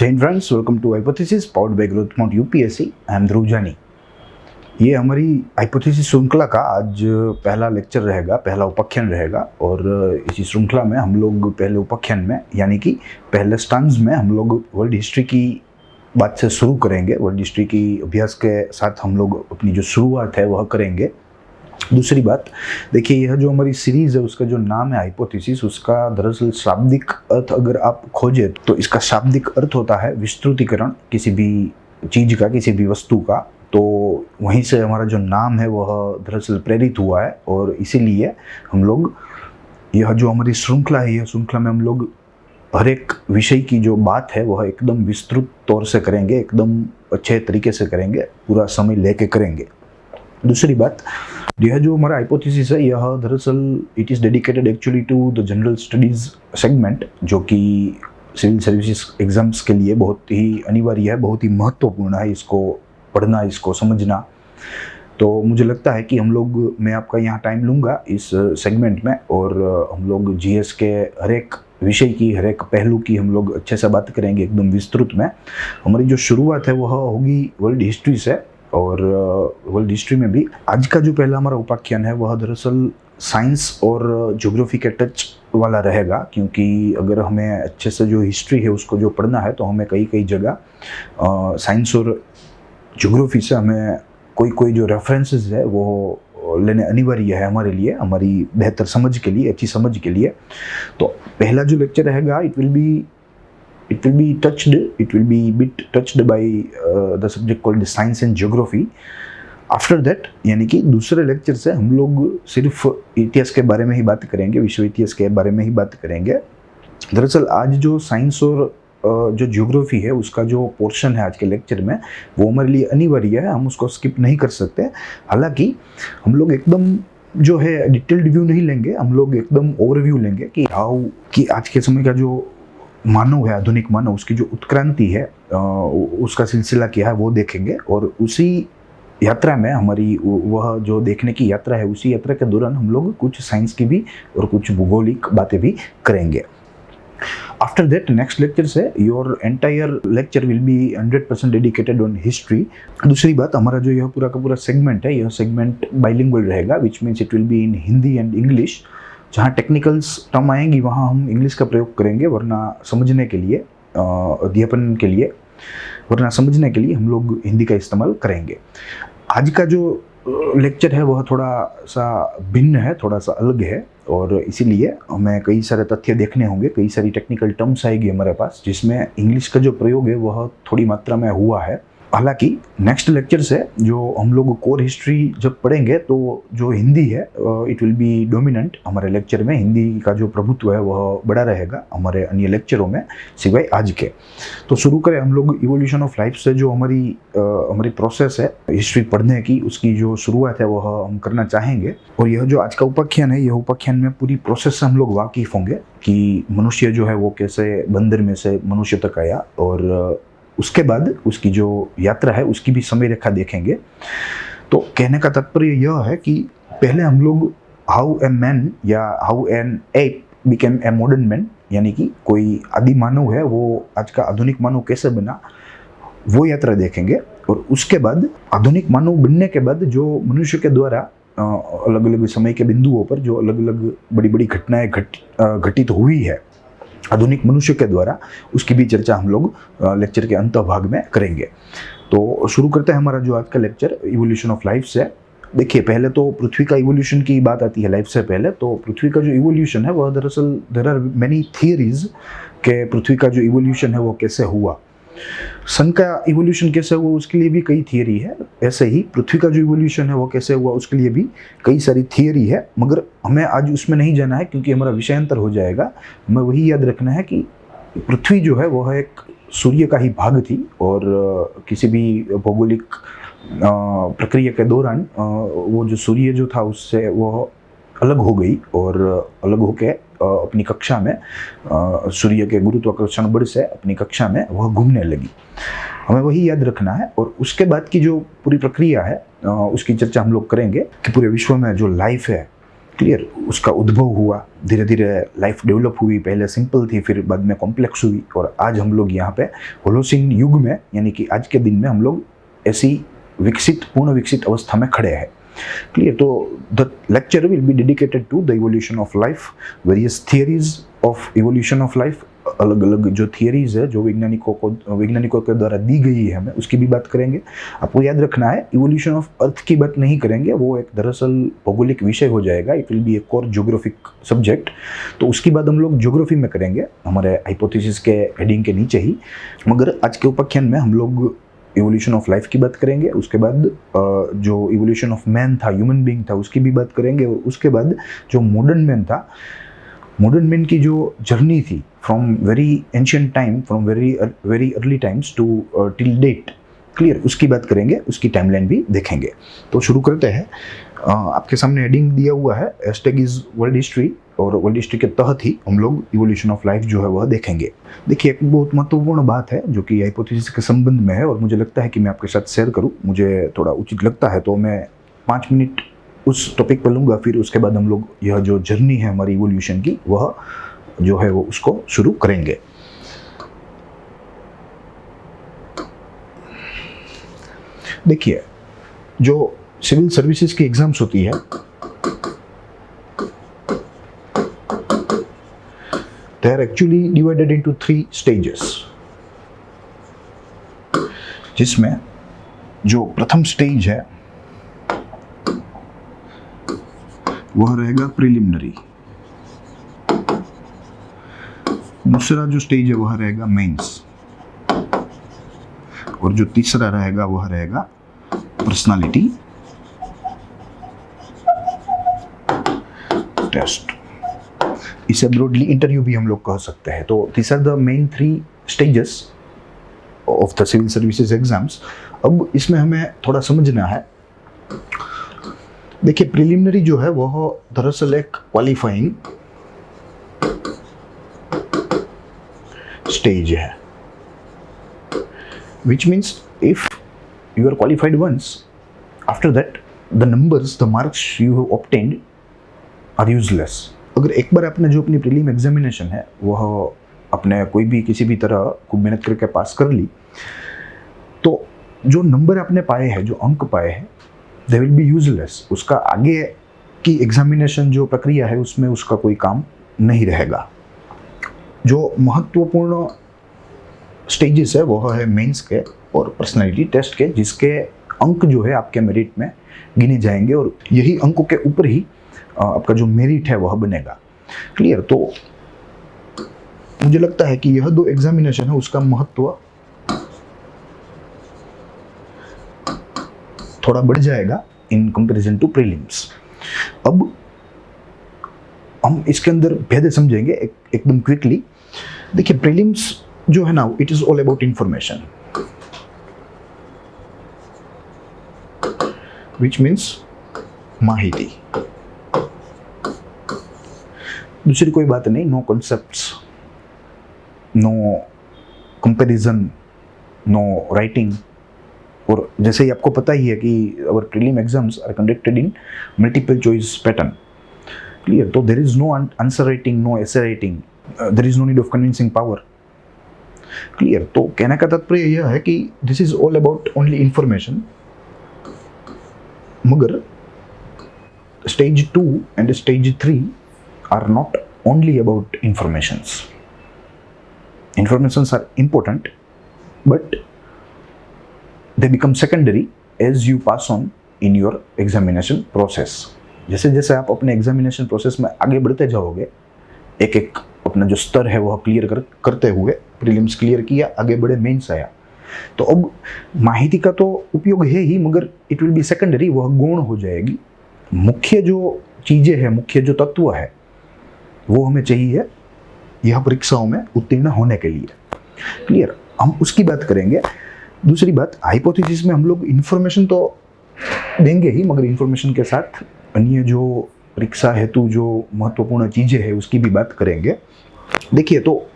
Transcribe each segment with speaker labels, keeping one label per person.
Speaker 1: जय हिंद friends, welcome to hypothesis powered by Growthmount UPSC. I am Dhruv Jani. ये हमारी हाइपोथेसिस श्रृंखला का आज पहला लेक्चर रहेगा, पहला उपाख्यान रहेगा। और इसी श्रृंखला में हम लोग पहले उपाख्यान में यानी कि पहले स्टैंज में हम लोग वर्ल्ड हिस्ट्री की बात से शुरू करेंगे। वर्ल्ड हिस्ट्री की अभ्यास के साथ हम लोग अपनी जो शुरुआत है वह करेंगे। दूसरी बात देखिए, यह जो हमारी सीरीज है उसका जो नाम है हाइपोथेसिस, उसका दरअसल शाब्दिक अर्थ अगर आप खोजें तो इसका शाब्दिक अर्थ होता है विस्तृतीकरण किसी भी चीज का, किसी भी वस्तु का। तो वहीं से हमारा जो नाम है वह दरअसल प्रेरित हुआ है। और इसीलिए हम लोग यह जो हमारी श्रृंखला है, यह श्रृंखला में हम लोग हर एक विषय की जो बात है वह एकदम विस्तृत तौर से करेंगे, एकदम अच्छे तरीके से करेंगे, पूरा समय लेके करेंगे। दूसरी बात, यह जो हमारा हाइपोथेसिस है यह दरअसल it is dedicated actually to the general studies segment, जो कि सिविल सर्विसेज एग्जाम्स के लिए बहुत ही अनिवार्य है, बहुत ही महत्वपूर्ण है इसको पढ़ना, इसको समझना। तो मुझे लगता है कि मैं आपका यहाँ टाइम लूँगा इस सेगमेंट में, और हम लोग जीएस के हर एक विषय की, हर एक पहलू की हम लोग अच्छे से बात करेंगे एकदम विस्तृत में। हमारी जो शुरुआत है वह होगी वर्ल्ड हिस्ट्री से। और वर्ल्ड हिस्ट्री में भी आज का जो पहला हमारा उपाख्यान है वह दरअसल साइंस और ज्योग्राफी के टच वाला रहेगा, क्योंकि अगर हमें अच्छे से जो हिस्ट्री है उसको जो पढ़ना है तो हमें कई कई जगह साइंस और ज्योग्राफी से हमें कोई जो रेफरेंसेस है वो लेने अनिवार्य है हमारे लिए, हमारी बेहतर समझ के लिए, अच्छी समझ के लिए। तो पहला जो लेक्चर रहेगा it will be bit touched by the subject called science and geography. After that यानी कि दूसरे लेक्चर से हम लोग सिर्फ इतिहास के बारे में ही बात करेंगे, विश्व इतिहास के बारे में ही बात करेंगे। दरअसल आज जो साइंस और जो ज्योग्राफी है उसका जो पोर्शन है आज के लेक्चर में वो हमारे लिए अनिवार्य है, हम उसको स्किप नहीं कर सकते। हालांकि हम लोग एकदम जो है डिटेल्ड व्यू नहीं लेंगे, हम लोग एकदम ओवरव्यू लेंगे कि आज के समय का जो मानव है, आधुनिक मानव, उसकी जो उत्क्रांति है उसका सिलसिला क्या है वो देखेंगे। और उसी यात्रा में हमारी वह जो देखने की यात्रा है, उसी यात्रा के दौरान हम लोग कुछ साइंस की भी और कुछ भूगोलिक बातें भी करेंगे। आफ्टर दैट नेक्स्ट लेक्चर से your entire lecture will B 100% dedicated on history. दूसरी बात, हमारा जो यह पूरा का पूरा सेगमेंट है, यह सेगमेंट बाइलिंगुअल रहेगा, which means it will be in Hindi and English. जहाँ टेक्निकल्स टर्म आएंगी वहाँ हम इंग्लिश का प्रयोग करेंगे, वरना समझने के लिए, अध्यापन के लिए, वरना समझने के लिए हम लोग हिंदी का इस्तेमाल करेंगे। आज का जो लेक्चर है वह थोड़ा सा भिन्न है, थोड़ा सा अलग है, और इसीलिए हमें कई सारे तथ्य देखने होंगे, कई सारी टेक्निकल टर्म्स आएगी हमारे पास, जिसमें इंग्लिश का जो प्रयोग है वह थोड़ी मात्रा में हुआ है। हालांकि नेक्स्ट लेक्चर से जो हम लोग कोर हिस्ट्री जब पढ़ेंगे तो जो हिंदी है इट विल बी डोमिनेंट हमारे लेक्चर में। हिंदी का जो प्रभुत्व है वह बड़ा रहेगा हमारे अन्य लेक्चरों में, सिवाय आज के। तो शुरू करें हम लोग इवोल्यूशन ऑफ लाइफ से। जो हमारी प्रोसेस है हिस्ट्री पढ़ने की, उसकी जो शुरुआत है वह हम करना चाहेंगे। और यह जो आज का उपाख्यान है, यह उपाख्यान में पूरी प्रोसेस से हम लोग वाकिफ होंगे कि मनुष्य जो है वो कैसे बंदर में से मनुष्य तक आया, और उसके बाद उसकी जो यात्रा है उसकी भी समय रेखा देखेंगे। तो कहने का तात्पर्य यह है कि पहले हम लोग हाउ ए मैन या how an app became a modern man, यानी कि कोई आदि मानव है वो आज का आधुनिक मानव कैसे बना, वो यात्रा देखेंगे। और उसके बाद आधुनिक मानव बनने के बाद जो मनुष्य के द्वारा अलग अलग समय के बिंदुओं पर जो अलग अलग बड़ी बड़ी घटनाएं घटित हुई है आधुनिक मनुष्य के द्वारा, उसकी भी चर्चा हम लोग लेक्चर के अंत भाग में करेंगे। तो शुरू करते हैं हमारा जो आज का लेक्चर इवोल्यूशन ऑफ लाइफ से। देखिए, पहले तो पृथ्वी का इवोल्यूशन की बात आती है लाइफ से पहले। तो पृथ्वी का जो इवोल्यूशन है वह दरअसल देयर आर मेनी थियरीज के पृथ्वी का जो इवोल्यूशन है वो कैसे हुआ। सन का इवोल्यूशन कैसे हुआ उसके लिए भी कई थियरी है, ऐसे ही पृथ्वी का जो इवोल्यूशन है वो कैसे हुआ उसके लिए भी कई सारी थियरी है। मगर हमें आज उसमें नहीं जाना है क्योंकि हमारा विषयांतर हो जाएगा। हमें वही याद रखना है कि पृथ्वी जो है वह एक सूर्य का ही भाग थी, और किसी भी भौगोलिक प्रक्रिया के दौरान वो जो सूर्य जो था उससे वह अलग हो गई, और अलग होके अपनी कक्षा में सूर्य के गुरुत्वाकर्षण बल से अपनी कक्षा में वह घूमने लगी। हमें वही याद रखना है। और उसके बाद की जो पूरी प्रक्रिया है उसकी चर्चा हम लोग करेंगे कि पूरे विश्व में जो लाइफ है क्लियर, उसका उद्भव हुआ, धीरे धीरे लाइफ डेवलप हुई, पहले सिंपल थी, फिर बाद में कॉम्प्लेक्स हुई, और आज हम लोग यहाँ पे होलोसीन युग में, यानी कि आज के दिन में हम लोग ऐसी विकसित, पूर्ण विकसित अवस्था में खड़े हैं। क्लियर, तो the lecture will be dedicated to the evolution of life, various theories of evolution of life, अलग अलग जो थियरीज है जो वैज्ञानिकों के द्वारा दी गई है हमें, उसकी भी बात करेंगे। आपको याद रखना है, इवोल्यूशन ऑफ अर्थ की बात नहीं करेंगे, वो एक दरअसल भौगोलिक विषय हो जाएगा, it will be A core geographic subject. तो उसकी बात हम लोग ज्योग्राफी में करेंगे, हमारे हाइपोथेसिस के हेडिंग के नीचे ही। मगर आज के उपाख्यान में हम लोग इवोल्यूशन ऑफ लाइफ की बात करेंगे, उसके बाद जो इवोल्यूशन ऑफ मैन था, ह्यूमन बीइंग था, उसकी भी बात करेंगे, और उसके बाद जो मॉडर्न मैन था, मॉडर्न मैन की जो जर्नी थी from very ancient time, from very early times to till date, clear, उसकी बात करेंगे, उसकी टाइमलाइन भी देखेंगे। तो शुरू करते हैं। आपके सामने हेडिंग दिया हुआ है, हैशटैग इज वर्ल्ड हिस्ट्री, और वर्ल्ड हिस्ट्री के तहत ही हम लोग इवोल्यूशन ऑफ लाइफ जो है वह देखेंगे। देखिए, एक बहुत महत्वपूर्ण बात है जो कि हाइपोथेसिस के संबंध में है, और मुझे लगता है कि मैं आपके साथ शेयर करूं, मुझे थोड़ा उचित लगता है, तो मैं 5 मिनट उस टॉपिक पर लूँगा, फिर उसके बाद हम लोग यह जो जर्नी है हमारी इवोल्यूशन की, वह जो है वो उसको शुरू करेंगे। देखिए, जो सिविल सर्विसेज की एग्जाम्स होती है, they are actually divided into 3 stages, जिसमें जो प्रथम स्टेज है वह रहेगा प्रिलिमिनरी, दूसरा जो स्टेज है वह रहेगा मेंस, और जो तीसरा रहेगा वह रहेगा पर्सनालिटी टेस्ट। इसे ब्रॉडली इंटरव्यू भी हम लोग कह सकते हैं। तो this are the main 3 stages of the civil services exams. अब इसमें हमें थोड़ा समझना है। देखिए, प्रिलिमिनरी जो है वह दरअसल एक क्वालिफाइंग स्टेज है, which means if you are qualified once, after that the numbers, the marks you have obtained are useless. अगर एक बार आपने जो अपनी प्रीलिम एग्जामिनेशन है वह अपने कोई भी किसी भी तरह खूब मेहनत करके पास कर ली, तो जो नंबर आपने पाए हैं, जो अंक पाए हैं, दे विल बी यूजलेस। उसका आगे की एग्जामिनेशन जो प्रक्रिया है उसमें उसका कोई काम नहीं रहेगा। जो महत्वपूर्ण स्टेजेस है वह है मेंस के और पर्सनालिटी टेस्ट के, जिसके अंक जो है आपके मेरिट में गिने जाएंगे, और यही अंकों के ऊपर ही आपका जो मेरिट है वह बनेगा। क्लियर, तो मुझे लगता है कि यह 2 एग्जामिनेशन है उसका महत्व थोड़ा बढ़ जाएगा इन कंपैरिजन टू प्रीलिम्स। अब हम इसके अंदर भेद समझेंगे एकदम क्विकली। देखिए, प्रीलिम्स जो है ना, it is all about information, which means माहिती, दूसरी कोई बात नहीं। No concepts, no comparison, no writing. और जैसे ही आपको पता ही है कि our prelim exams are conducted in multiple choice pattern, clear, तो there is no answer writing, no essay writing, there is no need of convincing power. Clear, तो कहने का तात्पर्य यह है कि this is all about only information. मगर stage 2 and stage 3 are not only about informations. Informations are important, but they become secondary as you pass on in your examination process. जैसे जैसे आप अपने एग्जामिनेशन प्रोसेस में आगे बढ़ते जाओगे, एक एक अपना जो स्तर है वह क्लियर करते हुए, प्रीलिम्स क्लियर किया, आगे बढ़े, मेंस आया, तो अब माहिती का तो उपयोग है ही, मगर इट विल बी सेकेंडरी, वह गौण हो जाएगी। मुख्य जो चीज़ें हैं, मुख्य जो तत्व है, वो हमें चाहिए यह परीक्षाओं में उत्तीर्ण होने के लिए। क्लियर, हम उसकी बात करेंगे। दूसरी बात, हाइपोथेसिस में हम लोग इन्फॉर्मेशन तो देंगे ही, मगर इन्फॉर्मेशन के साथ अन्य जो परीक्षा हेतु जो महत्वपूर्ण चीज़ें हैं उसकी भी बात करेंगे। देखिए, तो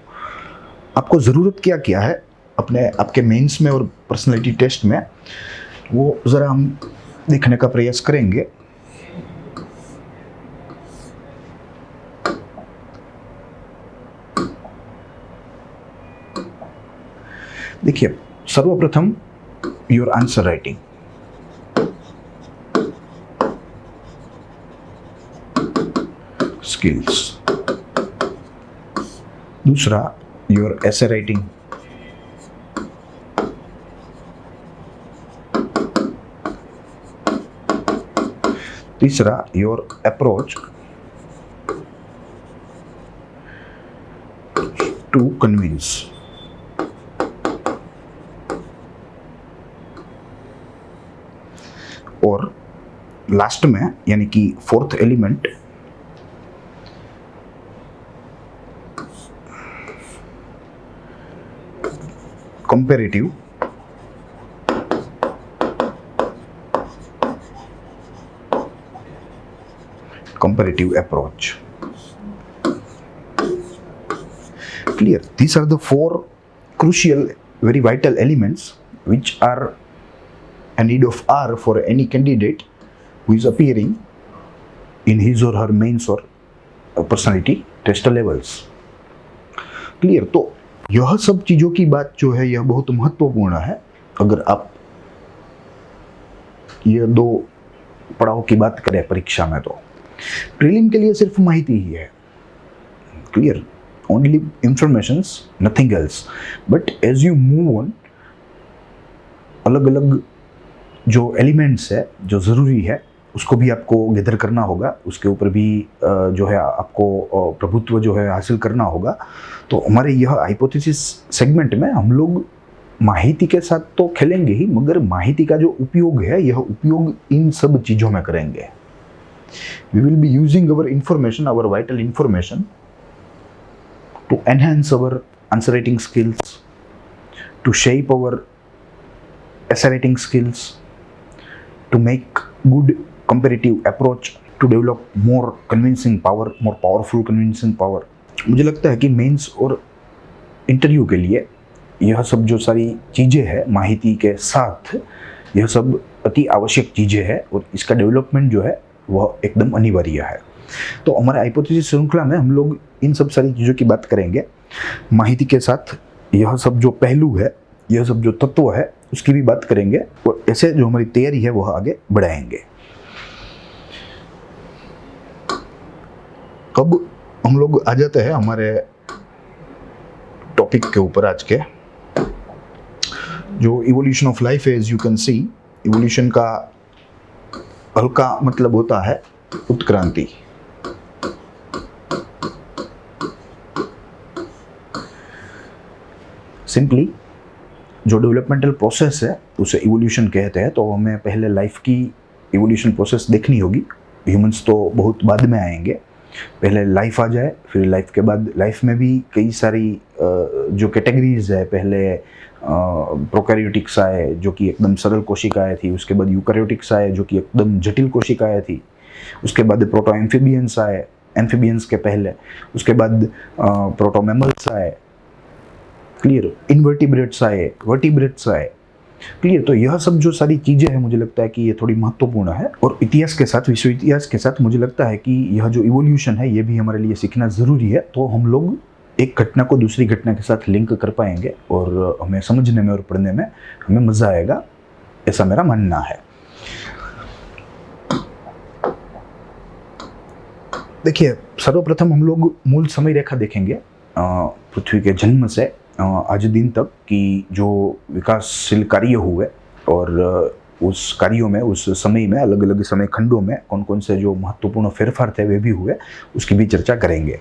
Speaker 1: आपको ज़रूरत क्या क्या है अपने आपके मेंस में और पर्सनालिटी टेस्ट में, वो ज़रा हम देखने का प्रयास करेंगे। देखिए, सर्वप्रथम योर आंसर राइटिंग, स्किल्स। दूसरा, योर एसे राइटिंग। तीसरा, योर अप्रोच टू कन्विंस। और लास्ट में यानी कि fourth element, comparative approach. Clear? These are the four crucial, very vital elements which are a need of R for any candidate who is appearing in his or her mains or personality test levels. Clear? तो यह सब चीज़ों की बात जो है यह बहुत महत्वपूर्ण है। अगर आप ये दो पड़ाव की बात करें परीक्षा में, तो प्रीलिम के लिए सिर्फ माहिती ही है। Clear? Only informations, nothing else. But as you move on, अलग अलग जो एलिमेंट्स है जो ज़रूरी है उसको भी आपको गैदर करना होगा, उसके ऊपर भी जो है आपको प्रभुत्व जो है हासिल करना होगा। तो हमारे यह हाइपोथेसिस सेगमेंट में हम लोग माहिती के साथ तो खेलेंगे ही, मगर माहिती का जो उपयोग है यह उपयोग इन सब चीज़ों में करेंगे। We will be using our information, our vital information to enhance our answer writing skills, to shape our essay writing skills, to make good comparative approach, to develop more convincing power, more powerful convincing power. मुझे लगता है कि mains और interview के लिए यह सब जो सारी चीज़ें हैं माहिती के साथ, यह सब अति आवश्यक चीज़ें हैं और इसका डेवलपमेंट जो है वह एकदम अनिवार्य है। तो हमारे हाइपोथेसिस श्रृंखला में हम लोग इन सब सारी चीज़ों की बात करेंगे। माहिती के साथ यह सब जो पहलू है, यह सब जो तत्व है उसकी भी बात करेंगे और ऐसे जो हमारी तैयारी है वह आगे बढ़ाएंगे। अब हम लोग आ जाते हैं हमारे टॉपिक के ऊपर आज के, जो इवोल्यूशन ऑफ लाइफ है। As you can see, evolution का हल्का मतलब होता है उत्क्रांति। सिंपली जो डेवलपमेंटल प्रोसेस है उसे इवोल्यूशन कहते हैं। तो हमें पहले लाइफ की इवोल्यूशन प्रोसेस देखनी होगी। ह्यूमंस तो बहुत बाद में आएंगे, पहले लाइफ आ जाए, फिर लाइफ के बाद लाइफ में भी कई सारी जो कैटेगरीज है। पहले प्रोकैरियोटिक्स आए जो कि एकदम सरल कोशिकाएं थी, उसके बाद यूकैरियोटिक्स आए जो कि एकदम जटिल कोशिकाएं थी, उसके बाद प्रोटो एम्फीबियंस आए, एम्फीबियंस के पहले, उसके बाद प्रोटो मैमल्स आए। क्लियर? इनवर्टिब्रेट्स आए, वर्टिब्रेट्स आए। क्लियर? तो यह सब जो सारी चीज़ें हैं मुझे लगता है कि ये थोड़ी महत्वपूर्ण है और इतिहास के साथ, विश्व इतिहास के साथ मुझे लगता है कि यह जो इवोल्यूशन है ये भी हमारे लिए सीखना ज़रूरी है। तो हम लोग एक घटना को दूसरी घटना के साथ लिंक कर पाएंगे और हमें समझने में और पढ़ने में हमें मज़ा आएगा, ऐसा मेरा मानना है। देखिए, सर्वप्रथम हम लोग मूल समय रेखा देखेंगे पृथ्वी के जन्म से आज दिन तक की जो विकासशील कार्य हुए और उस कार्यों में, उस समय में, अलग अलग समय खंडों में कौन कौन से जो महत्वपूर्ण फेरफार थे वे भी हुए, उसकी भी चर्चा करेंगे।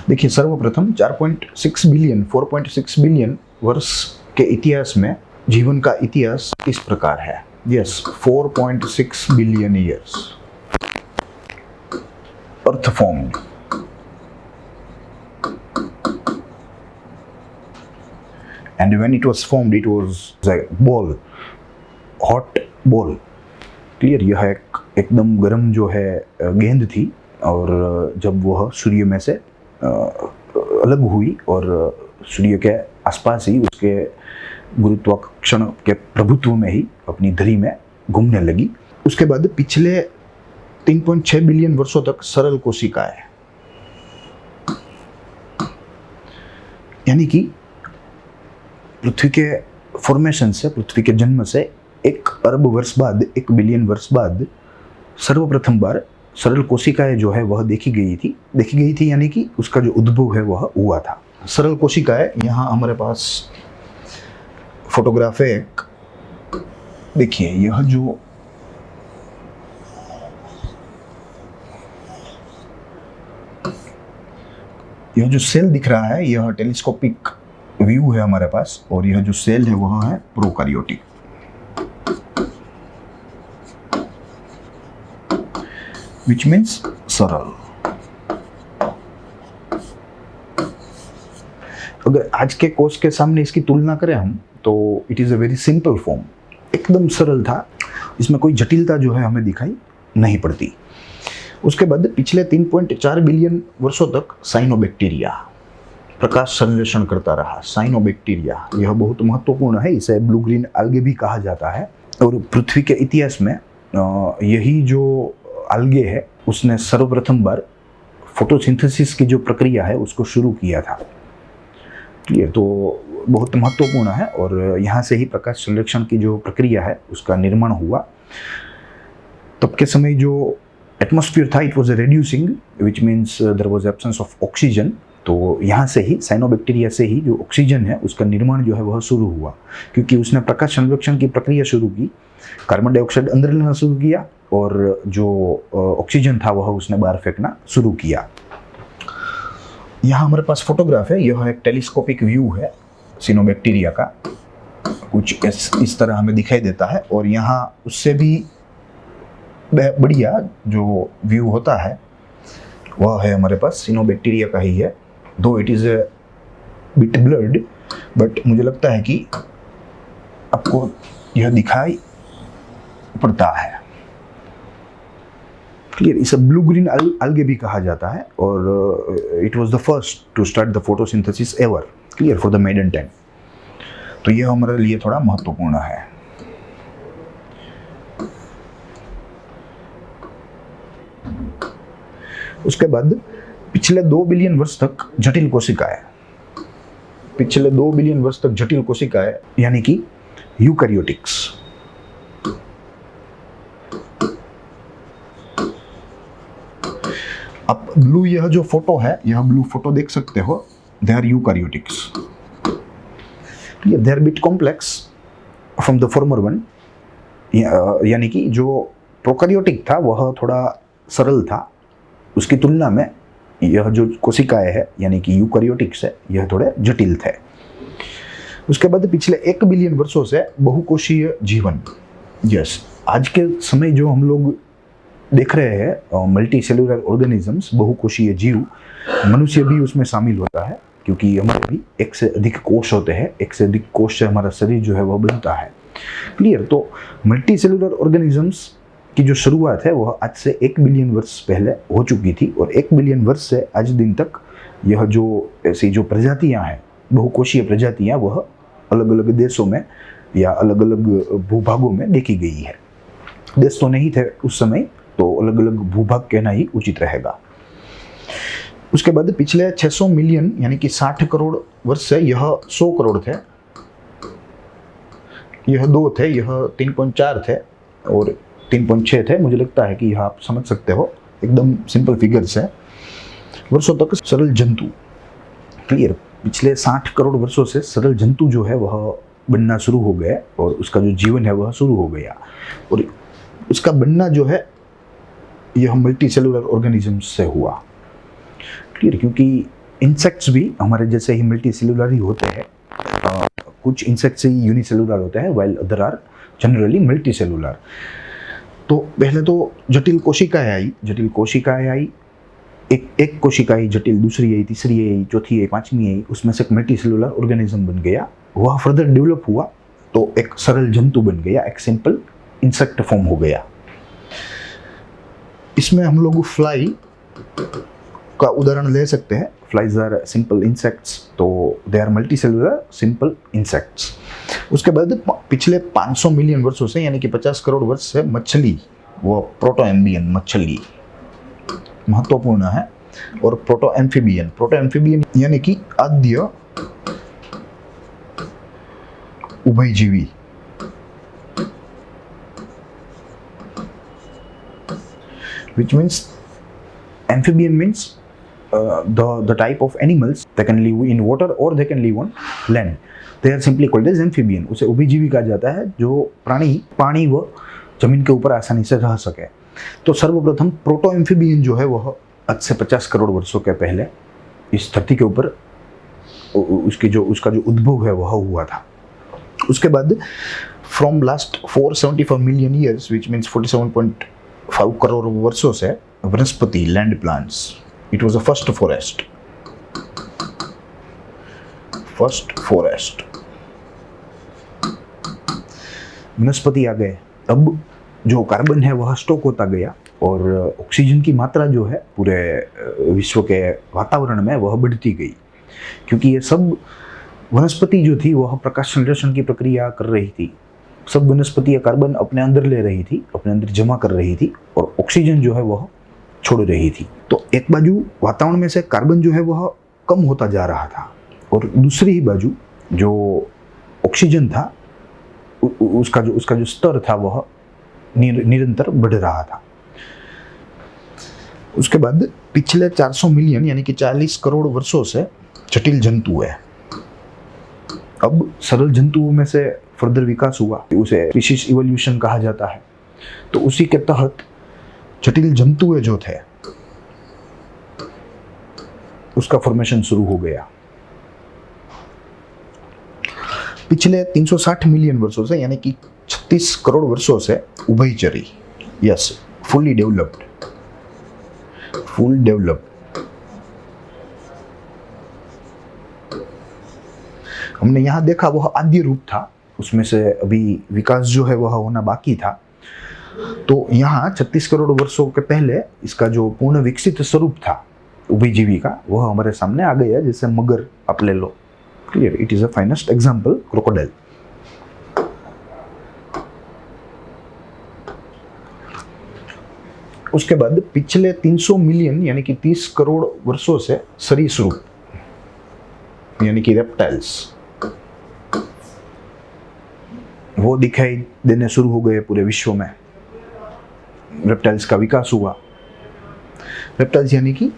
Speaker 1: देखिए, सर्वप्रथम 4.6 बिलियन 4.6 बिलियन वर्ष के इतिहास में जीवन का इतिहास इस प्रकार है। Yes, 4.6 billion years earth formed. And when it was formed, it was a ball, hot ball. Clear? यह एकदम गर्म जो है गेंद थी और जब वह सूर्य में से अलग हुई और सूर्य के आसपास ही उसके गुरुत्वाकर्षण के प्रभुत्व में ही अपनी धरी में घूमने लगी, उसके बाद पिछले 3.6 बिलियन वर्षों तक सरल कोशिकाएं, यानी कि पृथ्वी के फॉर्मेशन से, पृथ्वी के जन्म से 1 अरब वर्ष बाद, 1 बिलियन वर्ष बाद सर्वप्रथम बार सरल कोशिकाएं जो है वह देखी गई थी यानी कि उसका जो उद्भव है वह हुआ था। सरल कोशिकाएं, यहाँ हमारे पास फोटोग्राफ है एक, देखिए यह जो सेल दिख रहा है यह टेलीस्कोपिक व्यू है हमारे पास, और यह जो सेल है वह है प्रोकैरियोटिक। Which means सरल। अगर आज के कोष के सामने इसकी तुलना करें हम, तो it is a very simple form, एकदम सरल था, इसमें कोई जटिलता जो है हमें दिखाई नहीं पड़ती। उसके बाद पिछले 3.4 बिलियन वर्षों तक साइनोबैक्टीरिया प्रकाश संश्लेषण करता रहा। साइनोबैक्टीरिया यह बहुत महत्वपूर्ण है, इसे ब्लू ग्रीन algae भी कहा जाता है। और पृथ्वी के इतिहास में यही जो algae है उसने सर्वप्रथम बार फोटोसिंथेसिस की जो प्रक्रिया है उसको शुरू किया था। ये तो बहुत महत्वपूर्ण है, और यहाँ से ही प्रकाश संश्लेषण की जो प्रक्रिया है उसका निर्माण हुआ। तब के समय जो एटमॉस्फेयर था, it was reducing, which means there was absence of oxygen. तो यहाँ से ही, साइनोबैक्टीरिया से ही जो ऑक्सीजन है उसका निर्माण जो है वह शुरू हुआ, क्योंकि उसने प्रकाश संश्लेषण की प्रक्रिया शुरू की, कार्बन डाइऑक्साइड अंदर लेना शुरू किया, और जो ऑक्सीजन था वह उसने बाहर फेंकना शुरू किया। यहाँ हमारे पास फोटोग्राफ है, यह एक टेलीस्कोपिक व्यू है साइनोबैक्टीरिया का, कुछ इस तरह हमें दिखाई देता है। और यहाँ उससे भी बढ़िया जो व्यू होता है वह है हमारे पास साइनोबैक्टीरिया का ही है, दो it is a bit blurred, but मुझे लगता है कि आपको यह दिखाई पड़ता है। क्लियर, इसे ब्लू ग्रीन algae भी कहा जाता है, और it was the first to start the photosynthesis ever, clear, for the maiden time. तो यह हमारे लिए थोड़ा महत्वपूर्ण है। उसके बाद पिछले 2 बिलियन वर्ष तक जटिल कोशिकाएं, यानी कि यूकैरियोटिक्स। अब ब्लू, यह जो फोटो है, यह ब्लू फोटो देख सकते हो, they are eukaryotics. They are bit complex from the former one, यानी कि जो प्रोकैरियोटिक था वह थोड़ा सरल था, उसकी तुलना में यह जो कोशिकाएं है यानी कि यूकैरियोटिक्स है, यह थोड़े जटिल थे। उसके बाद पिछले 1 बिलियन वर्षों से बहुकोशीय जीवन, यस, आज के समय जो हम लोग देख रहे हैं मल्टी सेलुलर ऑर्गेनिजम्स, बहुकोशीय जीव, मनुष्य भी उसमें शामिल होता है, क्योंकि हमारे भी 1 से अधिक कोष होते हैं, 1 से अधिक कोष से हमारा शरीर जो है वह बनता है। क्लियर, तो मल्टी सेलुलर ऑर्गेनिजम्स की जो शुरुआत है वह आज से 1 बिलियन वर्ष पहले हो चुकी थी, और 1 बिलियन वर्ष से आज दिन तक यह जो ऐसी जो प्रजातियां हैं, बहुकोशीय प्रजातियां, वह अलग अलग देशों में या अलग अलग भूभागों में देखी गई है। देश तो नहीं थे उस समय, तो अलग अलग भूभाग कहना ही उचित रहेगा। उसके बाद पिछले 600 मिलियन यानी कि 60 करोड़ वर्ष से यह 100 करोड़ थे, यह 2 थे, यह 3.4 थे और 3.6 थे। मुझे लगता है कि यह आप समझ सकते हो, एकदम सिंपल फिगर्स है। वर्षों तक सरल जंतु, क्लियर, पिछले 60 करोड़ वर्षों से सरल जंतु जो है वह बनना शुरू हो गया, और उसका जो जीवन है वह शुरू हो गया, और उसका बनना जो है यह मल्टी सेलुलर ऑर्गेनिजम्स से हुआ। क्लियर, क्योंकि इंसेक्ट्स भी हमारे जैसे ही मल्टी सेलुलर ही होते हैं, कुछ इंसेक्ट्स ही यूनिसेलुलर होते हैं, while other are generally multicellular. तो पहले तो जटिल कोशिकाएं आई, एक कोशिका आई जटिल, दूसरी आई, तीसरी आई, चौथी आई, पांचवी आई, उसमें से एक मल्टी सेलुलर ऑर्गेनिज्म बन गया, वह फर्दर डेवलप हुआ तो एक सरल जंतु बन गया, एक सिंपल इंसेक्ट फॉर्म हो गया। इसमें हम लोग फ्लाई का उदाहरण ले सकते हैं। फ्लाइज आर सिंपल इंसेक्ट्स, तो they are multicellular simple insects. उसके बाद पिछले 500 मिलियन वर्षों से यानी कि 50 करोड़ वर्ष से मछली, वो प्रोटोएम्बियन मछली महत्वपूर्ण है, और प्रोटोएम्फिबियन यानी कि आद्य उभयजीवी। Which means amphibian means the type of animals they can live in water or they can live on land. They are simply called as amphibian. उसे उभयजीवी कहा जाता है जो प्राणी पानी व जमीन के ऊपर आसानी से रह सके। तो सर्वप्रथम प्रोटो एम्फीबियन जो है वह आज से 50 करोड़ वर्षों के पहले इस धरती के ऊपर उसका जो उद्भव है वह हुआ था। उसके बाद from last 475 million years which means 47.5 crore वर्षों से वनस्पति land plants it was the first forest वनस्पति आ गए। अब जो कार्बन है वह स्टॉक होता गया और ऑक्सीजन की मात्रा जो है पूरे विश्व के वातावरण में वह बढ़ती गई, क्योंकि ये सब वनस्पति जो थी वह प्रकाश संश्लेषण की प्रक्रिया कर रही थी। सब वनस्पति कार्बन अपने अंदर ले रही थी, अपने अंदर जमा कर रही थी और ऑक्सीजन जो है वह छोड़ रही थी। तो एक बाजू वातावरण में से कार्बन जो है वह कम होता जा रहा था और दूसरी ही बाजू जो ऑक्सीजन था उसका जो स्तर था वह निरंतर बढ़ रहा था। उसके बाद पिछले 400 मिलियन यानी कि 40 करोड़ वर्षों से जटिल जंतु है। अब सरल जंतुओं में से फर्दर विकास हुआ, उसे स्पीशीज इवोल्यूशन कहा जाता है। तो उसी के तहत जटिल जंतु जो थे उसका फॉर्मेशन शुरू हो गया। पिछले 360 मिलियन वर्षों से यानी कि 36 करोड़ वर्षों से उभयचरी, यस, फुल डेवलप्ड। हमने यहां देखा वह आद्य रूप था, उसमें से अभी विकास जो है वह होना बाकी था। तो यहाँ 36 करोड़ वर्षों के पहले इसका जो पूर्ण विकसित स्वरूप था उभयजीवी का वह हमारे सामने आ गया। जैसे मगर आप ले लो, clear, it is a finest example crocodile. उसके बाद पिछले 300 मिलियन यानी कि 30 करोड़ वर्षों से सरीसृप यानी कि रेप्टाइल्स वो दिखाई देने शुरू हो गए पूरे विश्व में। रेप्टाइल्स का विकास हुआ। रेप्टाइल्स यानी कि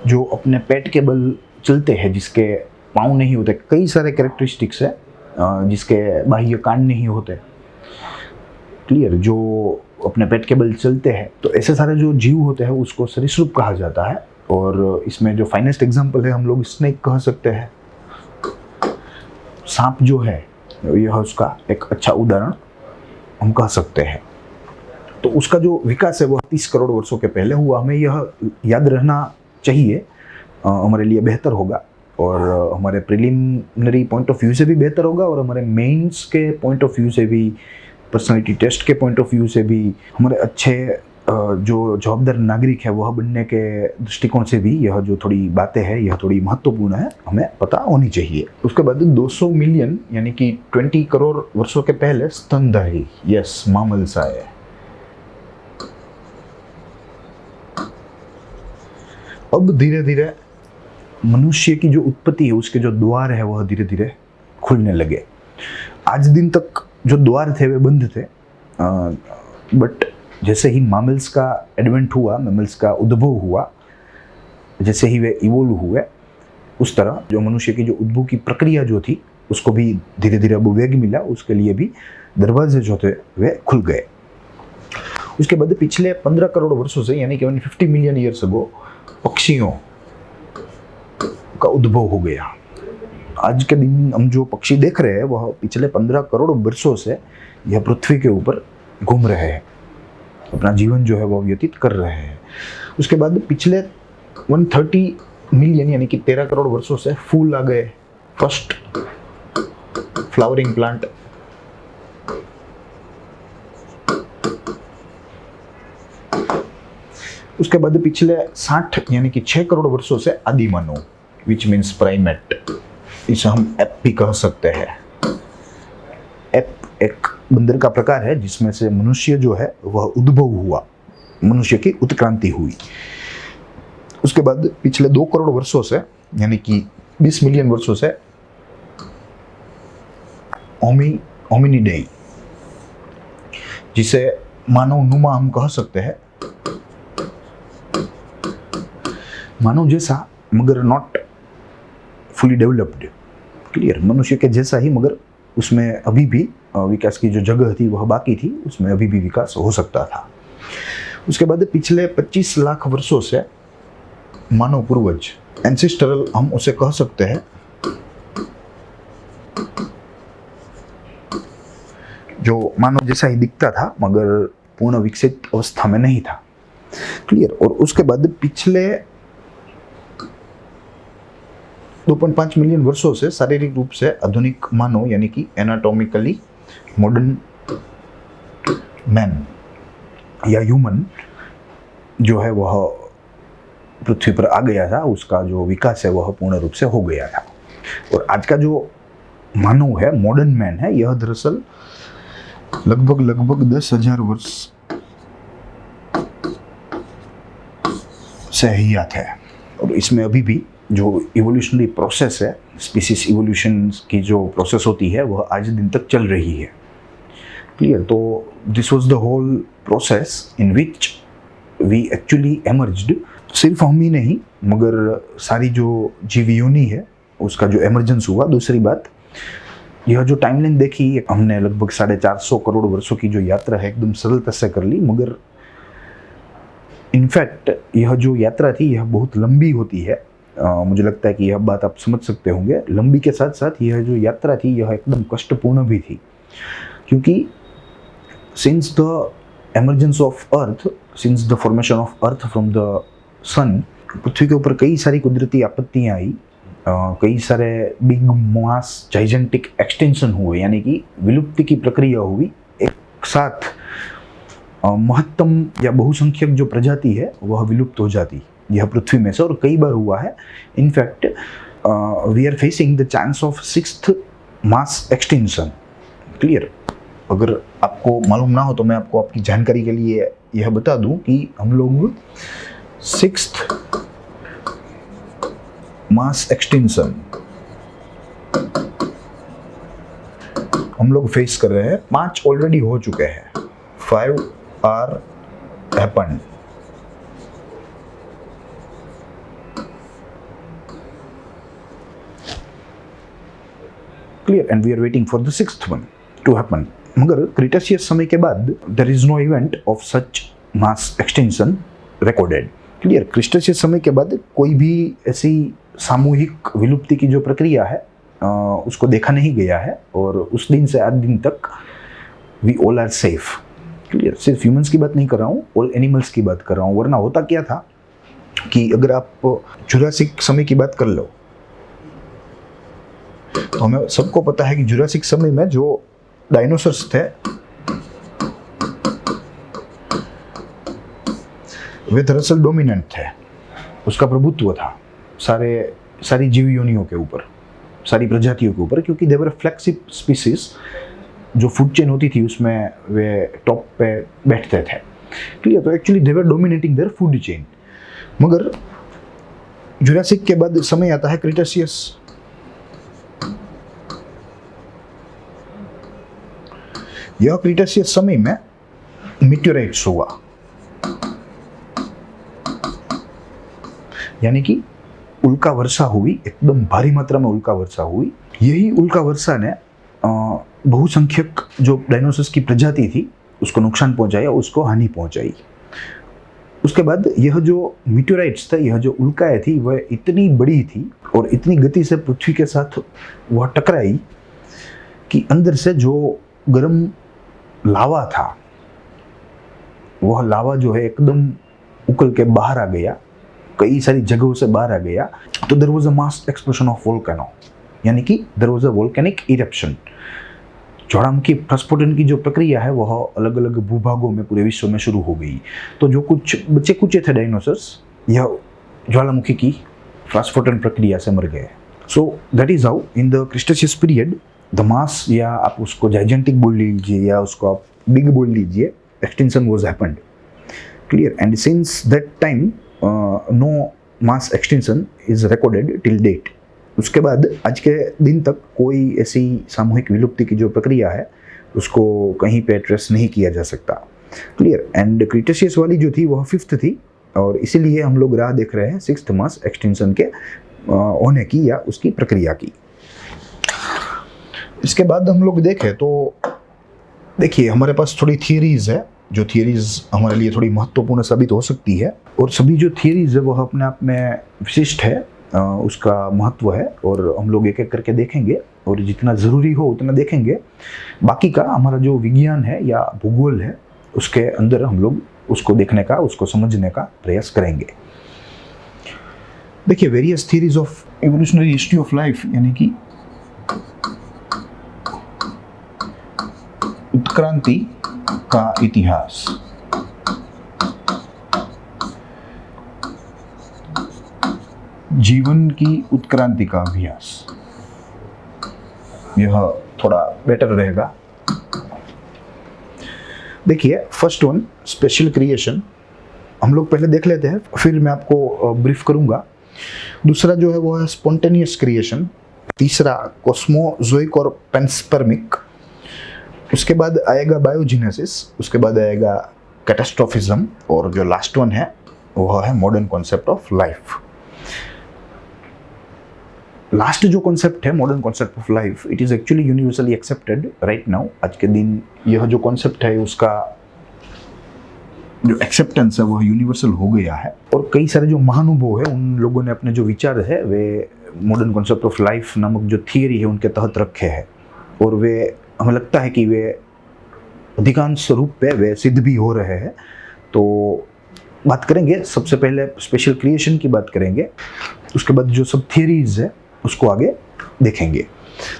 Speaker 1: जो अपने पेट के बल चलते हैं, जिसके पाँव नहीं होते, कई सारे कैरेक्टरिस्टिक्स है जिसके बाह्य कान नहीं होते, क्लियर, जो अपने पेट के बल चलते हैं। तो ऐसे सारे जो जीव होते हैं उसको सरीसृप कहा जाता है। और इसमें जो फाइनेस्ट एग्जांपल है हम लोग स्नेक कह सकते हैं। सांप जो है यह उसका एक अच्छा उदाहरण हम कह सकते हैं। तो उसका जो विकास है वह 30 करोड़ वर्षों के पहले हुआ। हमें यह याद रहना चाहिए, हमारे लिए बेहतर होगा और हमारे प्रिलिमिनरी पॉइंट ऑफ व्यू से भी बेहतर होगा और हमारे मेंस के पॉइंट ऑफ व्यू से भी, पर्सनालिटी टेस्ट के पॉइंट ऑफ व्यू से भी, हमारे अच्छे जो जवाबदार नागरिक है वह बनने के दृष्टिकोण से भी यह जो थोड़ी बातें हैं यह थोड़ी महत्वपूर्ण है, हमें पता होनी चाहिए। उसके बाद 200 मिलियन यानी कि 20 करोड़ वर्षों के पहले स्तनधारी, यस, मामल्स आए। अब धीरे धीरे मनुष्य की जो उत्पत्ति है उसके जो द्वार है वह धीरे धीरे खुलने लगे। आज दिन तक जो द्वार थे वे बंद थे, बट जैसे ही मैमल्स का एडवेंट हुआ, मैमल्स का उद्भव हुआ, जैसे ही वे इवोल्व हुए, उस तरह जो मनुष्य की जो उद्भव की प्रक्रिया जो थी उसको भी धीरे धीरे अब वेग मिला, उसके लिए भी दरवाजे जो थे वे खुल गए। उसके बाद पिछले 15 करोड़ वर्षों से यानी कि 150 मिलियन ईयर्स अगो पक्षियों का उद्भव हो गया। आज के दिन हम जो पक्षी देख रहे हैं वह पिछले 15 करोड़ वर्षों से यह पृथ्वी के ऊपर घूम रहे हैं, अपना जीवन जो है वह व्यतीत कर रहे हैं। उसके बाद पिछले 130 मिलियन यानी कि 13 करोड़ वर्षों से फूल आ गए, फर्स्ट फ्लावरिंग प्लांट। उसके बाद पिछले 60 यानी कि 6 करोड़ वर्षों से आदिमानव, विच मीन्स प्राइमेट, इसे हम एप भी कह सकते हैं। एप एक बंदर का प्रकार है जिसमें से मनुष्य जो है वह उद्भव हुआ, मनुष्य की उत्क्रांति हुई। उसके बाद पिछले 2 करोड़ वर्षों से यानी कि 20 मिलियन वर्षों से होमी होमिनिडाई, जिसे मानव नुमा हम कह सकते हैं, मानव जैसा मगर नॉट फुली डेवलप्ड। क्लियर, मनुष्य के जैसा ही मगर उसमें अभी भी विकास की जो जगह थी वह बाकी थी, उसमें अभी भी विकास हो सकता था। उसके बाद पिछले 25 लाख वर्षों से मानव पूर्वज, एंसेस्टरल हम उसे कह सकते हैं, जो मानव जैसा ही दिखता था मगर पूर्ण विकसित अवस्था में नहीं था। क्लियर, और उसके बाद पिछले 2.5 मिलियन वर्षों से शारीरिक रूप से आधुनिक मानव यानी कि एनाटॉमिकली मॉडर्न मैन या ह्यूमन जो है वह पृथ्वी पर आ गया था, उसका जो विकास है वह पूर्ण रूप से हो गया था। और आज का जो मानव है, मॉडर्न मैन है, यह दरअसल लगभग 10,000 वर्ष से ही आता है। और इसमें अभी भी जो इवोल्यूशनरी प्रोसेस है, स्पीसीज इवोल्यूशन की जो प्रोसेस होती है वह आज दिन तक चल रही है। क्लियर, तो this was the whole process in which we actually emerged. सिर्फ हम ही नहीं मगर सारी जो जीव योनि है उसका जो एमर्जेंस हुआ। दूसरी बात, यह जो टाइमलाइन देखी हमने, लगभग 450 करोड़ वर्षों की जो यात्रा है एकदम सरलता से कर ली, मगर इनफैक्ट यह जो यात्रा थी यह बहुत लंबी होती है। मुझे लगता है कि यह बात आप समझ सकते होंगे। लंबी के साथ साथ यह जो यात्रा थी यह एकदम कष्टपूर्ण भी थी, क्योंकि since the emergence of earth, since the formation of earth from the sun, पृथ्वी के ऊपर कई सारी कुदरती आपत्तियां आई, कई सारे बिग मास जाइजेंटिक एक्सटेंशन हुए, यानी कि विलुप्ति की प्रक्रिया हुई। एक साथ महत्तम या बहुसंख्यक जो प्रजाति है वह विलुप्त हो जाती यह पृथ्वी में से, और कई बार हुआ है। In fact we are facing the chance of 6th mass extension. Clear, अगर आपको मालूम ना हो तो मैं आपको आपकी जानकारी के लिए यह बता दूं कि हम लोग 6th मास एक्सटेंशन हम लोग फेस कर रहे हैं। 5 ऑलरेडी हो चुके हैं, 5 are happened. Clear, and we are waiting for the 6th one to happen. मगर क्रिटेशियस समय के बाद there is no event of such mass extension recorded. Clear, Cretaceous समय के बाद कोई भी ऐसी सामूहिक विलुप्ति की जो प्रक्रिया है उसको देखा नहीं गया है, और उस दिन से आज दिन तक we all are safe. Clear, सिर्फ ह्यूमंस की बात नहीं कर रहा हूँ, ऑल एनिमल्स की बात कर रहा हूँ। वरना होता क्या था कि अगर आप जुरासिक समय की बात कर लो तो हमें सबको पता है कि जुरासिक समय में जो डायनासोर्स थे वे दरअसल डोमिनेंट थे, उसका प्रभुत्व था सारी जीव योनियों के ऊपर, सारी प्रजातियों के ऊपर, क्योंकि देवर फ्लेक्सिबल स्पीसीज। जो फूड चेन होती थी उसमें वे टॉप पे बैठते थे। क्लियर, तो actually they were dominating their food chain. मगर जुरासिक के बाद समय आता है क्रिटेशियस। यह क्रिटेशियस समय में मीटियोराइट्स हुआ, यानी कि उल्का वर्षा हुई, एकदम भारी मात्रा में उल्का वर्षा हुई। यही उल्का वर्षा ने बहुसंख्यक जो डायनासोर्स की प्रजाति थी उसको नुकसान पहुंचाया, उसको हानि पहुंचाई। उसके बाद यह जो मीटियोराइट्स थे, यह जो उल्काएं थी, वह इतनी बड़ी थी और इतनी गति से पृथ्वी के साथ वह टकराई कि अंदर से जो गर्म लावा था वह लावा जो है एकदम उकल के बाहर आ गया, कई सारी जगहों से बाहर आ गया। तो there was a mass explosion of volcano, यानी कि there was a volcanic eruption. ज्वालामुखी प्रस्फोटन की जो प्रक्रिया है वह अलग अलग भूभागों में पूरे विश्व में शुरू हो गई। तो जो कुछ बचे कुचे थे डायनासोर्स, यह ज्वालामुखी की प्रस्फोटन प्रक्रिया से मर गए। So that is how in the Cretaceous period the mass, या आप उसको जाइजेंटिक बोल लीजिए या उसको आप बिग बोल लीजिए, extension was happened. Clear, and since that time no mass extension is recorded till date. उसके बाद आज के दिन तक कोई ऐसी सामूहिक विलुप्ति की जो प्रक्रिया है उसको कहीं पे ट्रेस नहीं किया जा सकता। क्लियर। एंड क्रिटेशियस वाली जो थी वह 5th थी, और इसीलिए हम लोग राह देख रहे हैं 6th मास एक्सटिंक्शन के होने की या उसकी प्रक्रिया की। इसके बाद हम लोग देखें तो देखिए हमारे पास थोड़ी थियरीज है, जो थियरीज हमारे लिए थोड़ी महत्वपूर्ण साबित हो सकती है, और सभी जो थियरीज है वह अपने आप में विशिष्ट है, उसका महत्व है, और हम लोग एक एक करके देखेंगे और जितना ज़रूरी हो उतना देखेंगे। बाकी का हमारा जो विज्ञान है या भूगोल है उसके अंदर हम लोग उसको देखने का, उसको समझने का प्रयास करेंगे। देखिए various theories of evolutionary history of life, यानी कि उत्क्रांति का इतिहास। जीवन की उत्क्रांति का अभ्यास, यह थोड़ा बेटर रहेगा। देखिए फर्स्ट वन स्पेशल क्रिएशन हम लोग पहले देख लेते हैं, फिर मैं आपको ब्रीफ करूंगा। दूसरा जो है वो है स्पॉन्टेनियस क्रिएशन। तीसरा कॉस्मोजोइक और पेंस्पर्मिक। उसके बाद आएगा बायोजेनेसिस। उसके बाद आएगा कैटास्ट्रोफिज्म, और जो लास्ट वन है वह है modern concept of life. Last जो कॉन्सेप्ट है modern concept of life, it is actually universally accepted right now. आज के दिन यह जो कॉन्सेप्ट है उसका जो एक्सेप्टेंस है वह यूनिवर्सल हो गया है, और कई सारे जो महानुभव है उन लोगों ने अपने जो विचार है वे मॉडर्न कॉन्सेप्ट ऑफ लाइफ नामक जो थियरी है उनके तहत रखे हैं, और वे हमें लगता है कि वे अधिकांश रूप पे वे सिद्ध भी हो रहे हैं। तो बात करेंगे सबसे पहले स्पेशल क्रिएशन की बात करेंगे, उसके बाद जो सब थियरीज है उसको आगे देखेंगे।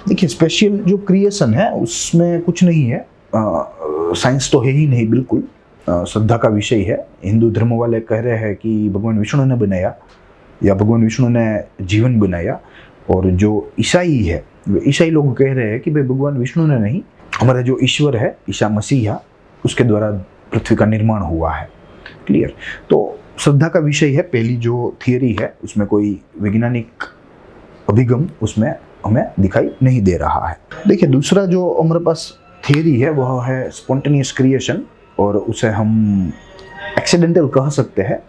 Speaker 1: देखिए स्पेशल जो क्रिएशन है उसमें कुछ नहीं है, साइंस तो है ही नहीं, बिल्कुल श्रद्धा का विषय है। हिंदू धर्म वाले कह रहे हैं कि भगवान विष्णु ने बनाया या भगवान विष्णु ने जीवन बनाया, और जो ईसाई है ईसाई लोग कह रहे हैं कि भाई भगवान विष्णु ने नहीं, हमारा जो ईश्वर है ईसा मसीहा उसके द्वारा पृथ्वी का निर्माण हुआ है। क्लियर। तो श्रद्धा का विषय है पहली जो थियरी है, उसमें कोई वैज्ञानिक अभिगम उसमें हमें दिखाई नहीं दे रहा है। देखिए दूसरा जो हमारे पास थियरी है वह है स्पॉन्टेनियस क्रिएशन, और उसे हम एक्सीडेंटल कह सकते हैं।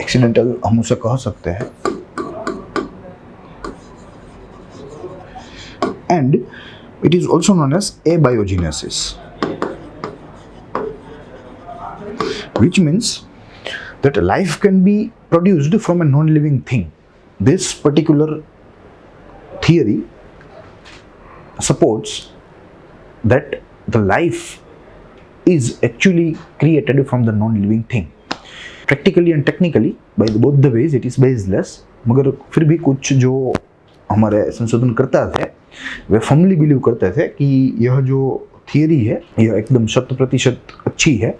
Speaker 1: एक्सीडेंटल हम उसे कह सकते हैं। And it is also known as abiogenesis, which means that life can be produced from a non-living thing. This particular theory supports that the life is actually created from the non-living thing. Practically and technically, by both the ways, it is baseless. मगर फिर भी कुछ जो हमारे संशोधन करता थे वे firmly believe करते थे कि यह जो थियरी है यह एकदम 100% अच्छी है